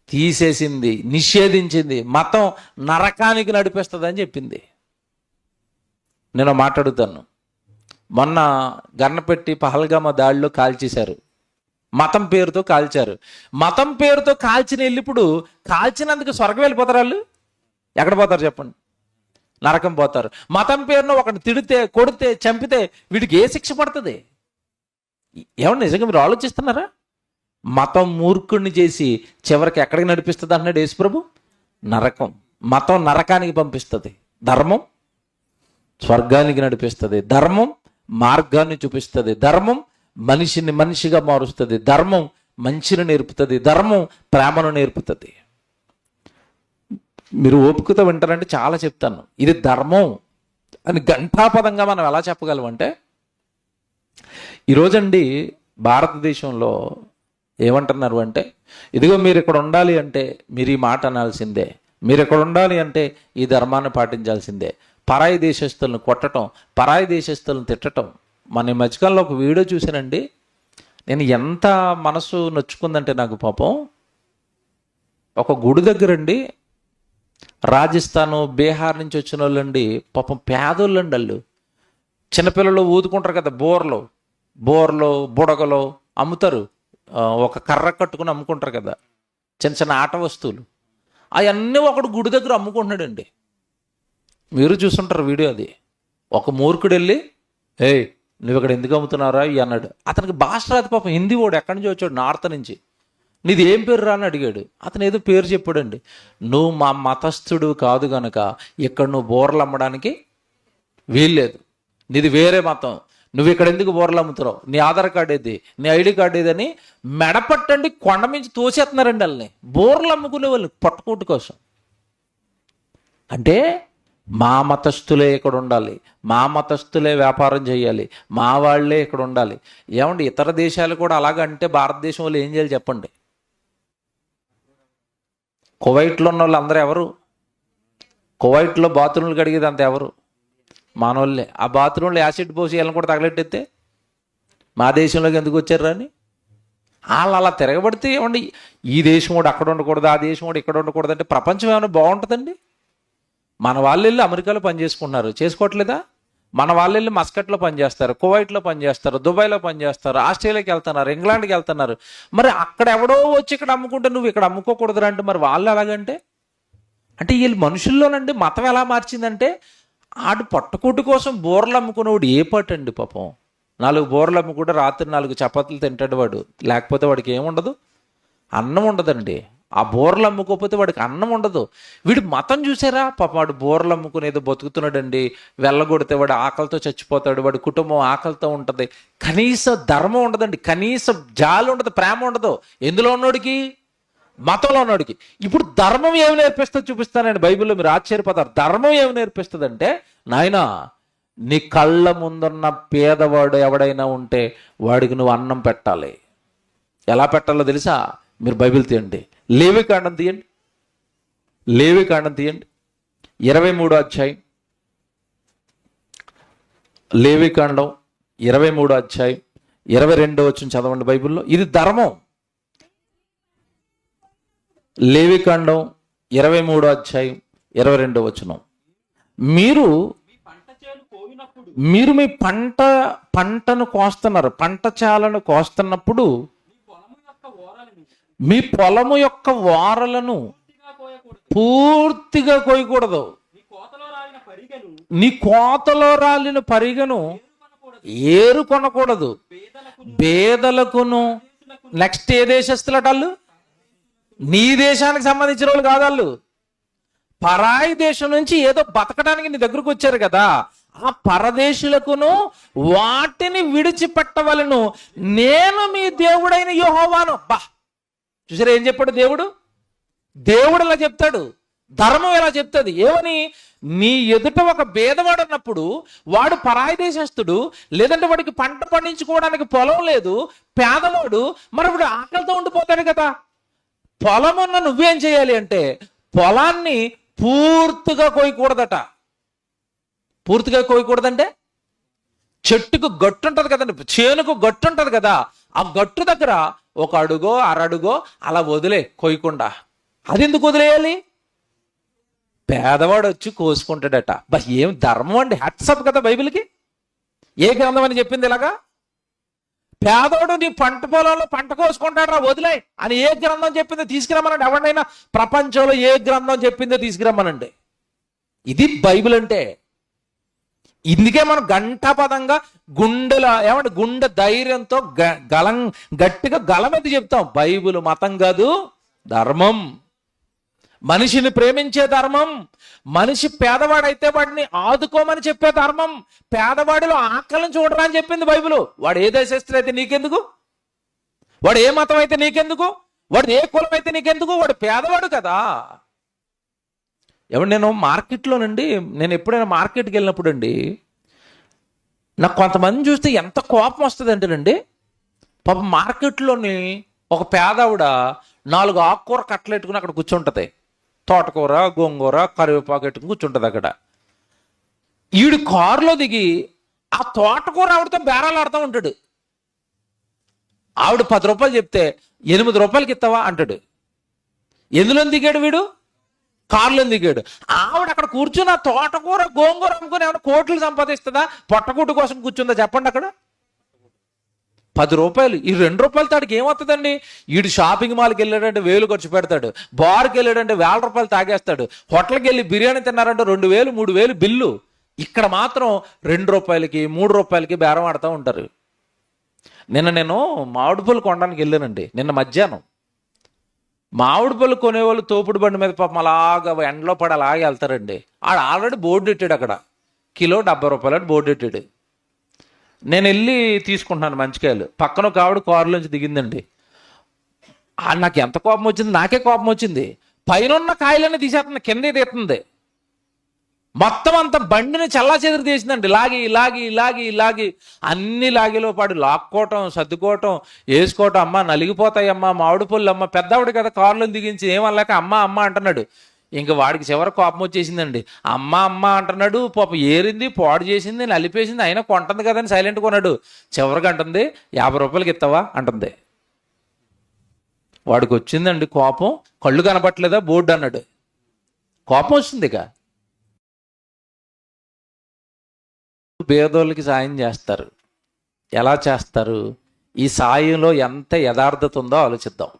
తీసేసింది, నిషేధించింది. మతం నరకానికి నడిపిస్తుంది అని చెప్పింది. నేను మాట్లాడుతాను. మొన్న గన్నపెట్టి పహల్గామా దాడిలో కాల్చేశారు. మతం పేరుతో కాల్చారు. మతం పేరుతో కాల్చిన వెళ్ళిప్పుడు కాల్చినందుకు స్వర్గం వెళ్ళిపోతారు వాళ్ళు? ఎక్కడ పోతారు చెప్పండి? నరకం పోతారు. మతం పేరును ఒకటి తిడితే, కొడితే, చంపితే వీడికి ఏ శిక్ష పడుతుంది? ఏమన్నా నిజంగా మీరు ఆలోచిస్తున్నారా? మతం మూర్ఖుడిని చేసి చివరికి ఎక్కడికి నడిపిస్తుంది అన్నాడు యేసుప్రభు? నరకం. మతం నరకానికి పంపిస్తుంది, ధర్మం స్వర్గానికి నడిపిస్తుంది. ధర్మం మార్గాన్ని చూపిస్తుంది. ధర్మం మనిషిని మనిషిగా మారుస్తుంది. ధర్మం మంచిని నేర్పుతుంది. ధర్మం ప్రేమను నేర్పుతుంది. మీరు ఓపికతో వింటారంటే చాలా చెప్తాను. ఇది ధర్మం అని ఘంటాపదంగా మనం ఎలా చెప్పగలం అంటే, ఈరోజండి భారతదేశంలో ఏమంటున్నారు అంటే, ఇదిగో మీరు ఇక్కడ ఉండాలి అంటే మీరు ఈ మాట అనాల్సిందే, మీరు ఇక్కడ ఉండాలి అంటే ఈ ధర్మాన్ని పాటించాల్సిందే. పరాయి దేశస్తులను కొట్టడం, పరాయి దేశస్తులను తిట్టడం. మన ఈ మధ్యకాలంలో ఒక వీడియో చూశానండి, నేను ఎంత మనసు నొచ్చుకుందంటే నాకు పాపం. ఒక గుడి దగ్గరండి, రాజస్థాను, బీహార్ నుంచి వచ్చిన వాళ్ళండి, పాపం పేదోళ్ళండి వాళ్ళు. చిన్నపిల్లలు ఊదుకుంటారు కదా, బోర్లో బుడగలో అమ్ముతారు. ఒక కర్ర కట్టుకుని అమ్ముకుంటారు కదా, చిన్న చిన్న ఆట వస్తువులు. అవన్నీ ఒకడు గుడి దగ్గర అమ్ముకుంటున్నాడండి. మీరు చూస్తుంటారు వీడియో. అది ఒక మూర్ఖుడు వెళ్ళి, ఏయ్ నువ్వు ఇక్కడ ఎందుకు అమ్ముతున్నారా ఇవి అన్నాడు. అతనికి భాష రాదు పాపం, హిందీ వాడు, ఎక్కడి నుంచి వచ్చాడు, నార్త్ నుంచి. నీది ఏం పేరు రా అని అడిగాడు. అతను ఏదో పేరు చెప్పాడండి. నువ్వు మా మతస్థుడు కాదు గనక ఇక్కడ నువ్వు బోర్లు అమ్మడానికి వీల్లేదు, నీది వేరే మతం, నువ్వు ఇక్కడ ఎందుకు బోర్లు అమ్ముతున్నావు, నీ ఆధార్ కార్డు ఏది, నీ ఐడి కార్డు ఏదని మెడపట్టండి కొండ మించి తోసేస్తున్నారండి వాళ్ళని. బోర్లు అమ్ముకునే వాళ్ళు పట్టుకోటు కోసం. అంటే మా మతస్థులే ఇక్కడ ఉండాలి, మా మతస్థులే వ్యాపారం చేయాలి, మా వాళ్ళే ఇక్కడ ఉండాలి. ఏమండి ఇతర దేశాలు కూడా అలాగంటే భారతదేశం వాళ్ళు ఏం చేయాలి చెప్పండి? కువైట్లో ఉన్న వాళ్ళు అందరూ ఎవరు? కువైట్లో బాత్రూమ్లు కడిగేది అంత ఎవరు? మనోళ్ళే. ఆ బాత్రూంలో యాసిడ్ పోసి వాళ్ళని కూడా తగలెట్టేస్తే మా దేశంలోకి ఎందుకు వచ్చారు అని వాళ్ళు అలా తిరగబడితే, ఏమండి ఈ దేశం కూడా అక్కడ ఉండకూడదు, ఆ దేశం కూడా ఇక్కడ ఉండకూడదు అంటే ప్రపంచం ఏమైనా బాగుంటుందండి? మన వాళ్ళు వెళ్ళి అమెరికాలో పనిచేసుకుంటున్నారు, చేసుకోవట్లేదా? మన వాళ్ళు వెళ్ళి మస్కట్లో పనిచేస్తారు, కువైట్లో పనిచేస్తారు, దుబాయ్లో పనిచేస్తారు, ఆస్ట్రేలియాకి వెళ్తున్నారు, ఇంగ్లాండ్కి వెళ్తున్నారు. మరి అక్కడ ఎవడో వచ్చి ఇక్కడ అమ్ముకుంటే నువ్వు ఇక్కడ అమ్ముకోకూడదు అంటే మరి వాళ్ళు ఎలాగంటే? అంటే వీళ్ళు మనుషుల్లోనండి మతం ఎలా మార్చిందంటే, ఆడు పట్టుకోటు కోసం బోర్లు అమ్ముకునేవాడు ఏ పాటు అండి పాపం. 4 బోర్లు అమ్ముకుంటే రాత్రి 4 చపాతీలు తింటాడు వాడు. లేకపోతే వాడికి ఏముండదు, అన్నం ఉండదండి. ఆ బోర్లు అమ్ముకోకపోతే వాడికి అన్నం ఉండదు. వీడు మతం చూసారా పాపం, వాడు బోర్లు అమ్ముకునేదో బతుకుతున్నాడండి. వెళ్ళగొడితే వాడు ఆకలితో చచ్చిపోతాడు, వాడి కుటుంబం ఆకలితో ఉంటుంది. కనీస ధర్మం ఉండదండి, కనీస జాలి ఉండదు, ప్రేమ ఉండదు. ఎందులో ఉన్నోడికి? మతంలో ఉన్నోడికి. ఇప్పుడు ధర్మం ఏమి నేర్పిస్తుందో చూపిస్తానండి బైబిల్లో, మీరు ఆశ్చర్యపోతారు. ధర్మం ఏమి నేర్పిస్తుంది అంటే, నాయనా నీ కళ్ళ ముందున్న పేదవాడు ఎవడైనా ఉంటే వాడికి నువ్వు అన్నం పెట్టాలి. ఎలా పెట్టాలో తెలుసా? మీరు బైబిల్ తీయండి, లేవికాండం తీయండి, లేవికాండం తీయండి 23వ అధ్యాయం. లేవికాండం 23వ అధ్యాయం 22వ వచనం చదవండి బైబిల్లో. ఇది ధర్మం. లేవికాండం 23వ అధ్యాయం 22వ వచనం. మీరు మీ పంటను కోస్తున్నారు, పంట చాలను కోస్తున్నప్పుడు మీ పొలము యొక్క వారలను పూర్తిగా కోయకూడదు. నీ కోతలో రాలిన పరిగను ఏరు కొనకూడదు. పేదలకును. నెక్స్ట్ ఏ దేశస్తులట వాళ్ళు? నీ దేశానికి సంబంధించిన వాళ్ళు కాదు వాళ్ళు. పరాయి దేశం నుంచి ఏదో బతకడానికి నీ దగ్గరకు వచ్చారు కదా, ఆ పరదేశులకును వాటిని విడిచిపెట్టవలను, నేను మీ దేవుడైన యెహోవాను. బా, చూసారా ఏం చెప్పాడు దేవుడు? దేవుడు ఇలా చెప్తాడు, ధర్మం ఎలా చెప్తుంది. ఏమని? నీ ఎదుట ఒక భేదవాడు ఉన్నప్పుడు, వాడు పరాయి దేశస్తుడు, లేదంటే వాడికి పంట పండించుకోవడానికి పొలం లేదు, పేదవాడు, మరి వాడు ఆకలితో ఉండిపోతాడు కదా. పొలం ఉన్న నువ్వేం చేయాలి అంటే, పొలాన్ని పూర్తిగా కోయకూడదట. పూర్తిగా కోయకూడదంటే, చెట్టుకు గట్టు ఉంటుంది కదండి, చేనుకు గట్టు ఉంటుంది కదా, ఆ గట్టు దగ్గర ఒక అడుగో అరడుగో అలా వదిలే కోయకుండా. అది ఎందుకు వదిలేయాలి? పేదవాడు వచ్చి కోసుకుంటాడట. బస్ ఏం ధర్మం అండి! హ్యాట్సప్ కదా బైబిల్కి. ఏ గ్రంథం అని చెప్పింది ఇలాగా? పేదవాడు నీ పంట పొలంలో పంట కోసుకుంటాడు, వదిలే అని ఏ గ్రంథం చెప్పిందో తీసుకురమ్మనండి. ఎవరినైనా ప్రపంచంలో ఏ గ్రంథం చెప్పిందో తీసుకురమ్మనండి. ఇది బైబిల్ అంటే. ఇందుకే మనం గంటాపదంగా గుండె ధైర్యంతో గట్టిగా గలమెత్తి చెప్తాం, బైబిల్ మతం కాదు, ధర్మం. మనిషిని ప్రేమించే ధర్మం. మనిషి పేదవాడైతే వాడిని ఆదుకోమని చెప్పే ధర్మం. పేదవాడిలో ఆకలిని చూడరా అని చెప్పింది బైబిల్. వాడు ఏ దేశస్తుడైతే నీకెందుకు? వాడు ఏ మతం అయితే నీకెందుకు? వాడు ఏ కులం అయితే నీకెందుకు? వాడు పేదవాడు కదా. నేను ఎప్పుడైనా మార్కెట్కి వెళ్ళినప్పుడు అండి, నాకు కొంతమంది చూస్తే ఎంత కోపం వస్తుంది అంటేనండి, పాప మార్కెట్లోని ఒక పేదవిడ 4 ఆకుకూర కట్టలు పెట్టుకుని అక్కడ కూర్చుంటుంది. తోటకూర, గోంగూర, కరివేపాకు పెట్టుకుని కూర్చుంటుంది అక్కడ. ఈడు కారులో దిగి ఆ తోటకూర ఆవిడతో బేరాలు ఆడుతూ ఉంటాడు. ఆవిడ 10 రూపాయలు చెప్తే 8 రూపాయలకి ఇస్తావా అంటాడు. ఎందులో దిగాడు వీడు? కారులో దిగాడు. ఆవిడ అక్కడ కూర్చుని ఆ తోటకూర, గోంగూర అమ్ముకుని ఏమైనా కోట్లు సంపాదిస్తుందా? పొట్టకూటు కోసం కూర్చుందా చెప్పండి అక్కడ? 10 రూపాయలు. ఈ 2 రూపాయలు తాడికి ఏమవుతుందండి? వీడు షాపింగ్ మాల్కి వెళ్ళాడంటే 1000 ఖర్చు పెడతాడు, బార్కి వెళ్ళాడంటే 1000 రూపాయలు తాగేస్తాడు, హోటల్కి వెళ్ళి బిర్యానీ తిన్నారంటే 2000 3000 బిల్లు. ఇక్కడ మాత్రం 2 రూపాయలకి 3 రూపాయలకి బేరం ఆడుతూ ఉంటారు. నేను మామిడి పళ్ళు కొనడానికి వెళ్ళానండి నిన్న మధ్యాహ్నం. మామిడి పళ్ళు కొనేవాళ్ళు తోపుడు బండి మీద పాపం అలాగా ఎండలో పడి అలాగే వెళ్తారండి. ఆడు ఆల్రెడీ బోర్డు పెట్టాడు అక్కడ, కిలో 70 రూపాయలు అని బోర్డు పెట్టాడు. నేను వెళ్ళి తీసుకుంటున్నాను మంచికాయలు. పక్కన ఒక ఆవిడ కారులోంచి దిగిందండి. నాకు ఎంత కోపం వచ్చింది, నాకే కోపం వచ్చింది. పైన ఉన్న కాయలన్నీ తీసేస్తుంది, కింద తీస్తుంది. మొత్తం అంతా బండిని చల్లా చెదురు తీసిందండి. లాగి అన్ని లాగిలో పాడు లాక్కోవటం, సర్దుకోవటం, వేసుకోవటం. అమ్మ నలిగిపోతాయమ్మా మామిడి పళ్ళు అమ్మ. పెద్దవాడు కదా కారులో దిగించి ఏమల్లాక అమ్మ అంటున్నాడు. ఇంక వాడికి చివరి కోపం వచ్చేసిందండి. అమ్మ అంటున్నాడు. పాప ఏరింది, పాడు చేసింది, నలిపేసింది, అయినా కొంటుంది కదని సైలెంట్ కొన్నాడు. చివరికి అంటుంది 50 రూపాయలకి ఇస్తావా అంటుంది. వాడికి వచ్చిందండి కోపం. కళ్ళు కనపట్లేదా బోర్డు అన్నాడు. కోపం వచ్చింది. ఇక పేదోళ్ళకి సాయం చేస్తారు. ఎలా చేస్తారు? ఈ సాయంలో ఎంత యథార్థత ఉందో ఆలోచిద్దాం.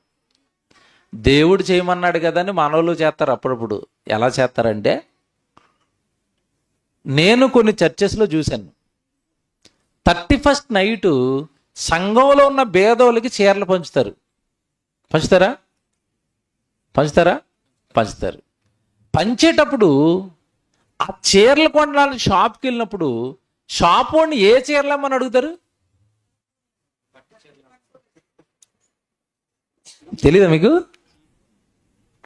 దేవుడు చేయమన్నాడు కదని మనోళ్ళు చేస్తారు అప్పుడప్పుడు. ఎలా చేస్తారంటే, నేను కొన్ని చర్చెస్లో చూశాను, 31st నైటు సంఘంలో ఉన్న పేదోళ్ళకి చీరలు పంచుతారు. పంచుతారు. పంచేటప్పుడు ఆ చీరలు కొనడానికి షాప్కి వెళ్ళినప్పుడు షాప్ వాడిని ఏ చీరలమ్మని అడుగుతారు? తెలీదా మీకు?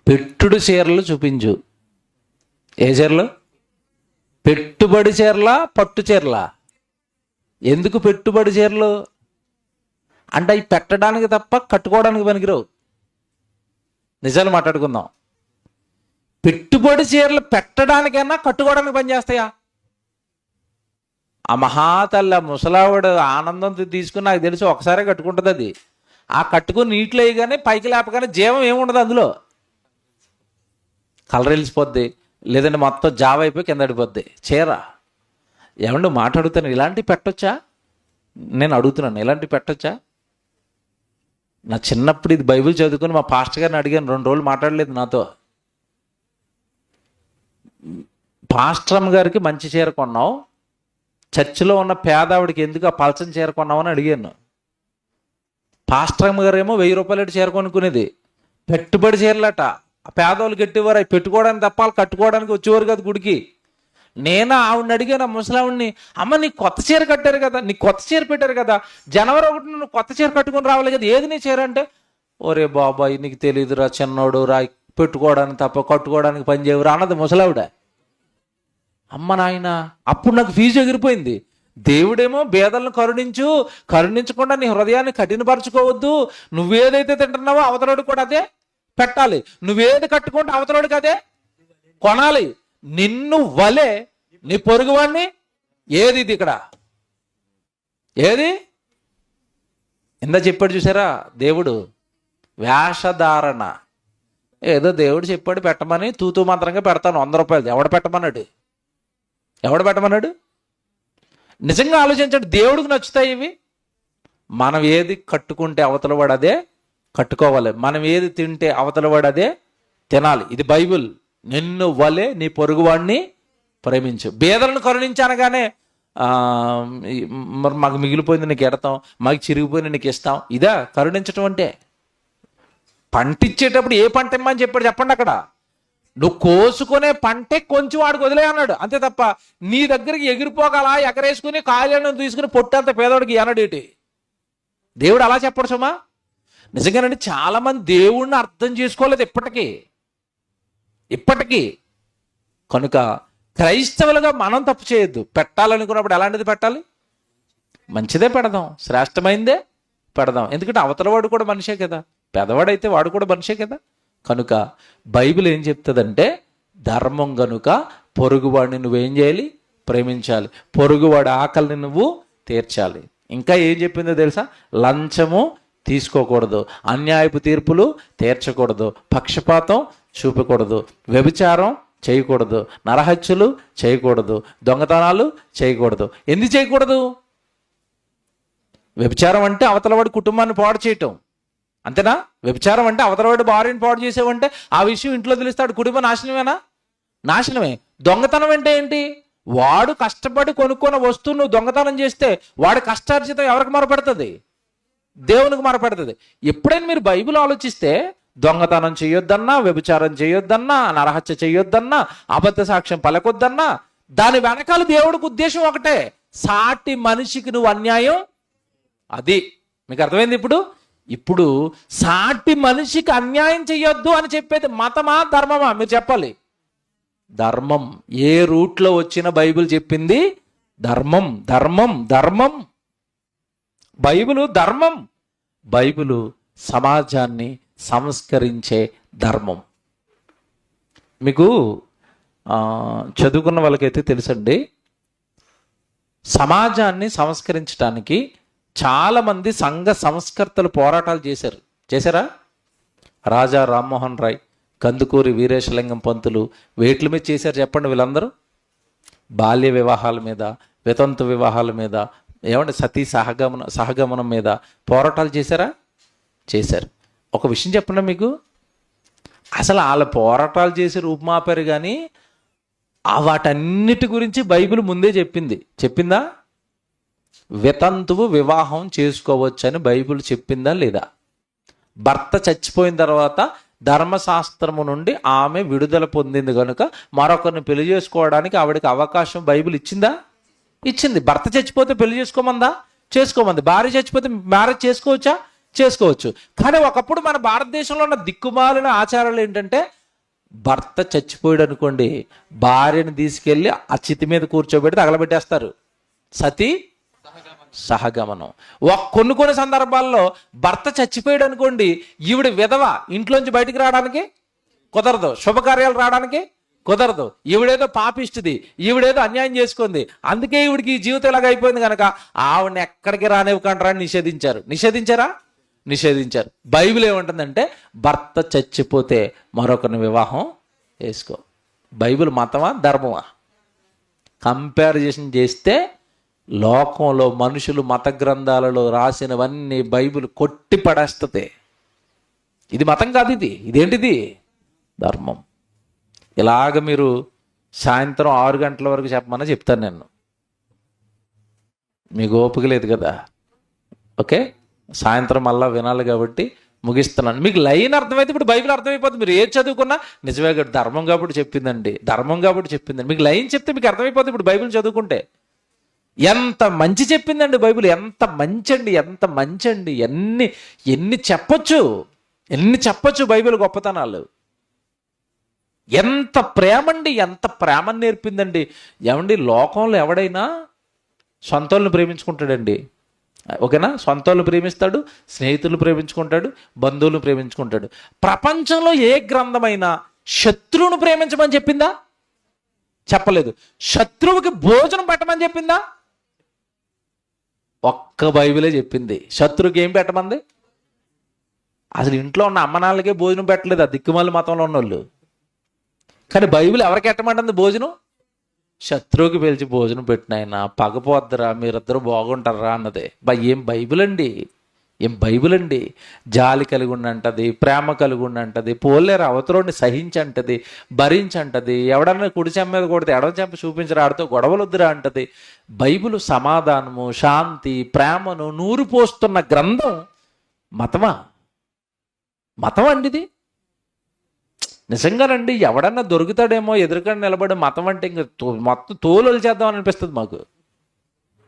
పెట్టుడు చీరలు చూపించు. ఏ చీరలు? పెట్టుబడి చీరలా, పట్టు చీరలా? ఎందుకు పెట్టుబడి చీరలు అంటే అవి పెట్టడానికి తప్ప కట్టుకోవడానికి పనికిరావు. నిజాలు మాట్లాడుకుందాం. పెట్టుబడి చీరలు పెట్టడానికైనా కట్టుకోవడానికి పనిచేస్తాయా? ఆ మహాతల్ల ముసలావిడ ఆనందంతో తీసుకుని నాకు తెలిసి ఒకసారి కట్టుకుంటుంది. అది ఆ కట్టుకుని నీటిలో వేయగానే పైకి లేపగానే జీవం ఏముండదు అందులో. కలర్ వెళ్ళిపోద్ది, లేదంటే మొత్తం జావ అయిపోయి కింద పడిపోద్ది చీర. ఏమంటే మాట్లాడుతాను, ఇలాంటివి పెట్టొచ్చా? నేను అడుగుతున్నాను, ఇలాంటివి పెట్టొచ్చా? నా చిన్నప్పుడు ఇది బైబిల్ చదువుకుని మా పాస్టర్ గారిని అడిగాను, 2 రోజులు మాట్లాడలేదు నాతో. పాస్టర్ గారికి మంచి చీర కొన్నావు, చర్చిలో ఉన్న పేదావిడికి ఎందుకు ఆ పలచని చీర కొన్నావు అని అడిగాను. పాస్టర్ గారు ఏమో 1000 రూపాయలు చీర కొనుక్కునేది, పెట్టుబడి చీరలట. ఆ పేదవాళ్ళు కట్టేవారు, అవి పెట్టుకోవడానికి తప్ప వాళ్ళు కట్టుకోవడానికి వచ్చేవారు కదా గుడికి. నేను ఆవిడని అడిగాను, ఆ ముసలావిడిని, అమ్మ నీకు కొత్త చీర కట్టారు కదా, నీకు కొత్త చీర పెట్టారు కదా, జనవరి 1 నువ్వు కొత్త చీర కట్టుకుని రావాలి కదా, ఏది నీ చీర అంటే, ఒరే బాబాయ్ నీకు తెలియదురా చిన్నోడు రా, పెట్టుకోవడానికి తప్ప కట్టుకోవడానికి పని చేయవురా అన్నది ముసలావిడ. అమ్మ నాయన, అప్పుడు నాకు ఫీజు ఎగిరిపోయింది. దేవుడేమో బేదలను కరుణించకుండా నీ హృదయాన్ని కఠినపరచుకోవద్దు, నువ్వేదైతే తింటున్నావో అవతలోడు కూడా అదే పెట్టాలి, నువ్వేది కట్టుకుంటే అవతలోడికి అదే కొనాలి, నిన్ను వలే నీ పొరుగువాడిని. ఏది ఇది ఇక్కడ, ఏది ఇందా చెప్పాడు చూసారా దేవుడు, వేషధారణ. ఏదో దేవుడు చెప్పాడు పెట్టమని తూతూ మంత్రంగా పెడతాను 100 రూపాయలు. ఎవడు పెట్టమన్నాడు? నిజంగా ఆలోచించండి, దేవుడికి నచ్చుతాయి ఇవి? మనం ఏది కట్టుకుంటే అవతల వాడు అదే కట్టుకోవాలి, మనం ఏది తింటే అవతల వాడు అదే తినాలి. ఇది బైబిల్. నిన్ను వలే నీ పొరుగువాడిని ప్రేమించు. బేదలను కరుణించనగానే మరి మాకు మిగిలిపోయింది నీకు ఎడతాం, మాకు చిరిగిపోయింది నీకు ఇస్తాం, ఇదా కరుణించటం అంటే? పంట ఇచ్చేటప్పుడు ఏ పంట ఇమ్మని చెప్పాడు చెప్పండి అక్కడ. నువ్వు కోసుకునే పంటే కొంచెం వాడికి వదిలే అన్నాడు, అంతే తప్ప నీ దగ్గరికి ఎగిరిపోగలా ఎగరేసుకుని కాయలను తీసుకుని పొట్టంత పేదోడికి అనడేటి. దేవుడు అలా చెప్పడు సుమా. నిజంగానండి, చాలామంది దేవుణ్ణి అర్థం చేసుకోలేదు ఇప్పటికీ. కనుక క్రైస్తవులుగా మనం తప్పు చేయొద్దు. పెట్టాలనుకున్నప్పుడు ఎలాంటిది పెట్టాలి? మంచిదే పెడదాం, శ్రేష్టమైందే పెడదాం. ఎందుకంటే అవతలవాడు కూడా మనిషే కదా, పెదవాడైతే వాడు కూడా మనిషే కదా. కనుక బైబిల్ ఏం చెప్తుందంటే, ధర్మం గనుక పొరుగువాడిని నువ్వేం చేయాలి? ప్రేమించాలి. పొరుగువాడి ఆకలిని నువ్వు తీర్చాలి. ఇంకా ఏం చెప్పిందో తెలుసా? లంచము తీసుకోకూడదు, అన్యాయపు తీర్పులు తీర్చకూడదు, పక్షపాతం చూపకూడదు, వ్యభిచారం చేయకూడదు, నరహత్యలు చేయకూడదు, దొంగతనాలు చేయకూడదు. ఎందుకు చేయకూడదు? వ్యభిచారం అంటే అవతలవాడి కుటుంబాన్ని పాడు చేయటం, అంతేనా? వ్యభిచారం అంటే అవతలవాడి భార్యని పాడు చేసేవంటే ఆ విషయం ఇంట్లో తెలుస్తాడు, కుటుంబం నాశనమే. దొంగతనం అంటే ఏంటి? వాడు కష్టపడి కొనుక్కున్న వస్తువు నువ్వు దొంగతనం చేస్తే వాడి కష్టార్జితం ఎవరికి మొరపెడుతుంది? దేవునికి మొరపెడుతుంది. ఎప్పుడైనా మీరు బైబిల్ ఆలోచిస్తే దొంగతనం చేయొద్దన్నా, వ్యభిచారం చేయొద్దన్నా, నరహత్య చేయొద్దన్నా, అబద్ధ సాక్ష్యం పలకొద్దన్నా, దాని వెనకాల దేవుడికి ఉద్దేశం ఒకటే, సాటి మనిషికి నువ్వు అన్యాయం. అది మీకు అర్థమైంది? ఇప్పుడు సాటి మనిషికి అన్యాయం చేయొద్దు అని చెప్పేది మతమా ధర్మమా? మీరు చెప్పాలి. ధర్మం. ఏ రూట్లో వచ్చిన బైబిల్ చెప్పింది ధర్మం. బైబిలు ధర్మం. బైబిలు సమాజాన్ని సంస్కరించే ధర్మం. మీకు చదువుకున్న వాళ్ళకైతే తెలుసండి, సమాజాన్ని సంస్కరించడానికి చాలామంది సంఘ సంస్కర్తలు పోరాటాలు చేశారా? రాజా రామ్మోహన్ రాయ్, కందుకూరి వీరేశలింగం పంతులు, వేట్ల మీద చేశారు చెప్పండి వీళ్ళందరూ. బాల్య వివాహాల మీద, వితంతు వివాహాల మీద, ఏమంటే సతీ సహగమనం మీద పోరాటాలు చేశారు. ఒక విషయం చెప్పండి మీకు, అసలు వాళ్ళ పోరాటాలు చేసి రూపుమాపారు కానీ వాటన్నిటి గురించి బైబిల్ ముందే చెప్పిందా? వితంతువు వివాహం చేసుకోవచ్చని బైబిల్ చెప్పిందా లేదా? భర్త చచ్చిపోయిన తర్వాత ధర్మశాస్త్రము నుండి ఆమె విడుదల పొందింది కనుక మరొకరిని పెళ్లి చేసుకోవడానికి ఆవిడకి అవకాశం బైబిల్ ఇచ్చింది. భర్త చచ్చిపోతే పెళ్లి చేసుకోమంది. భార్య చచ్చిపోతే మ్యారేజ్ చేసుకోవచ్చు. కానీ ఒకప్పుడు మన భారతదేశంలో ఉన్న దిక్కుమాలిన ఆచారాలు ఏంటంటే, భర్త చచ్చిపోయాడు అనుకోండి, భార్యను తీసుకెళ్ళి ఆ చితి మీద కూర్చోబెట్టి తగలబెట్టేస్తారు. సతీ సహగమనం. కొన్ని సందర్భాల్లో భర్త చచ్చిపోయాడు అనుకోండి, ఈవిడ విధవ, ఇంట్లోంచి బయటికి రావడానికి కుదరదు, శుభకార్యాలు రావడానికి కుదరదు. ఈవిడేదో పాపిష్టిది, ఈవిడేదో అన్యాయం చేసుకుంది, అందుకే ఈవిడికి ఈ జీవితం ఇలాగ అయిపోయింది కనుక ఆవిడని ఎక్కడికి రానివ్వకండి నిషేధించారు. బైబిల్ ఏమంటుందంటే, భర్త చచ్చిపోతే మరొకరిని వివాహం చేసుకో. బైబిల్ మతమా ధర్మమా? కంపారిజన్ చేస్తే లోకంలో మనుషులు మత గ్రంథాలలో రాసినవన్నీ బైబిల్ కొట్టి పడేస్తుంది. ఇది మతం కాదు, ఇదేంటిది? ధర్మం. ఇలాగ మీరు సాయంత్రం 6 గంటల వరకు చెప్పమని చెప్తాను నేను. మీకు ఓపిక లేదు కదా, ఓకే, సాయంత్రం మళ్ళా వినాలి కాబట్టి ముగిస్తున్నాను. మీకు లైన్ అర్థమైతే ఇప్పుడు బైబిల్ అర్థమైపోతుంది. మీరు ఏది చదువుకున్నా నిజమే కదా, ధర్మం కాబట్టి చెప్పిందండి, ధర్మం కాబట్టి చెప్పిందండి. మీకు లైన్ చెప్తే మీకు అర్థమైపోతుంది ఇప్పుడు బైబిల్ చదువుకుంటే. ఎంత మంచి చెప్పిందండి బైబిల్, ఎంత మంచి అండి, ఎంత మంచి అండి. ఎన్ని చెప్పొచ్చు బైబిల్ గొప్పతనాలు. ఎంత ప్రేమండి, ఎంత ప్రేమని నేర్పిందండి. ఏమండి, లోకంలో ఎవడైనా సొంతోళ్ళని ప్రేమించుకుంటాడండి, ఓకేనా? సొంతోళ్ళు ప్రేమిస్తాడు, స్నేహితులు ప్రేమించుకుంటాడు, బంధువులను ప్రేమించుకుంటాడు. ప్రపంచంలో ఏ గ్రంథమైనా శత్రువును ప్రేమించమని చెప్పిందా? చెప్పలేదు. శత్రువుకి భోజనం పెట్టమని చెప్పిందా? ఒక్క బైబిలే చెప్పింది. శత్రువుకి ఏం పెట్టమంది? అసలు ఇంట్లో ఉన్న అమ్మనాళ్ళకే భోజనం పెట్టలేదు ఆ దిక్కుమాలి మతంలో ఉన్నోళ్ళు. కానీ బైబిల్ ఎవరికి ఎట్టమంటుంది భోజనం? శత్రువుకి పిలిచి భోజనం పెట్టినాయన, పగపోద్దరా, మీరిద్దరూ బాగుంటారా అన్నదే. ఏం బైబిల్ అండి, ఏం బైబిల్ అండి. జాలి కలిగి ఉండంటది, ప్రేమ కలిగి ఉండంటది, పోలేరు అవతరోడిని సహించంటది, భరించంటది, ఎవడన్నా కుడి చెంప మీద కొడితే ఎడవ చెంప చూపించరా, ఆడితో గొడవలు వద్దురా అంటది. బైబిల్ సమాధానము, శాంతి, ప్రేమను నూరు పోస్తున్న గ్రంథం. మతం అండి ఇది. నిజంగానండి, ఎవడన్నా దొరుకుతాడేమో ఎదురుగా నిలబడి మతం అంటే ఇంక మొత్తం తోలు వలిచేద్దాం అనిపిస్తుంది మాకు.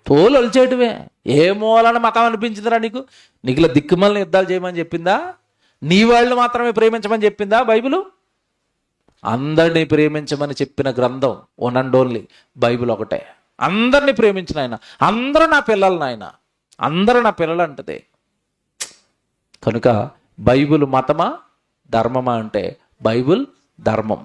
తోలు వలిచేయటమే. ఏ మూలన మతం అనిపించిందిరా నీకు? నీకులా దిక్కుమల్ని యుద్ధాలు చేయమని చెప్పిందా? నీ వాళ్ళు మాత్రమే ప్రేమించమని చెప్పిందా బైబిల్? అందరినీ ప్రేమించమని చెప్పిన గ్రంథం వన్ అండ్ ఓన్లీ బైబిల్ ఒకటే. అందరినీ ప్రేమించిన ఆయన, అందరూ నా పిల్లలు నాయన, అందరూ నా పిల్లలు అంటది. కనుక బైబిల్ మతమా ధర్మమా అంటే బైబిల్ ధర్మం.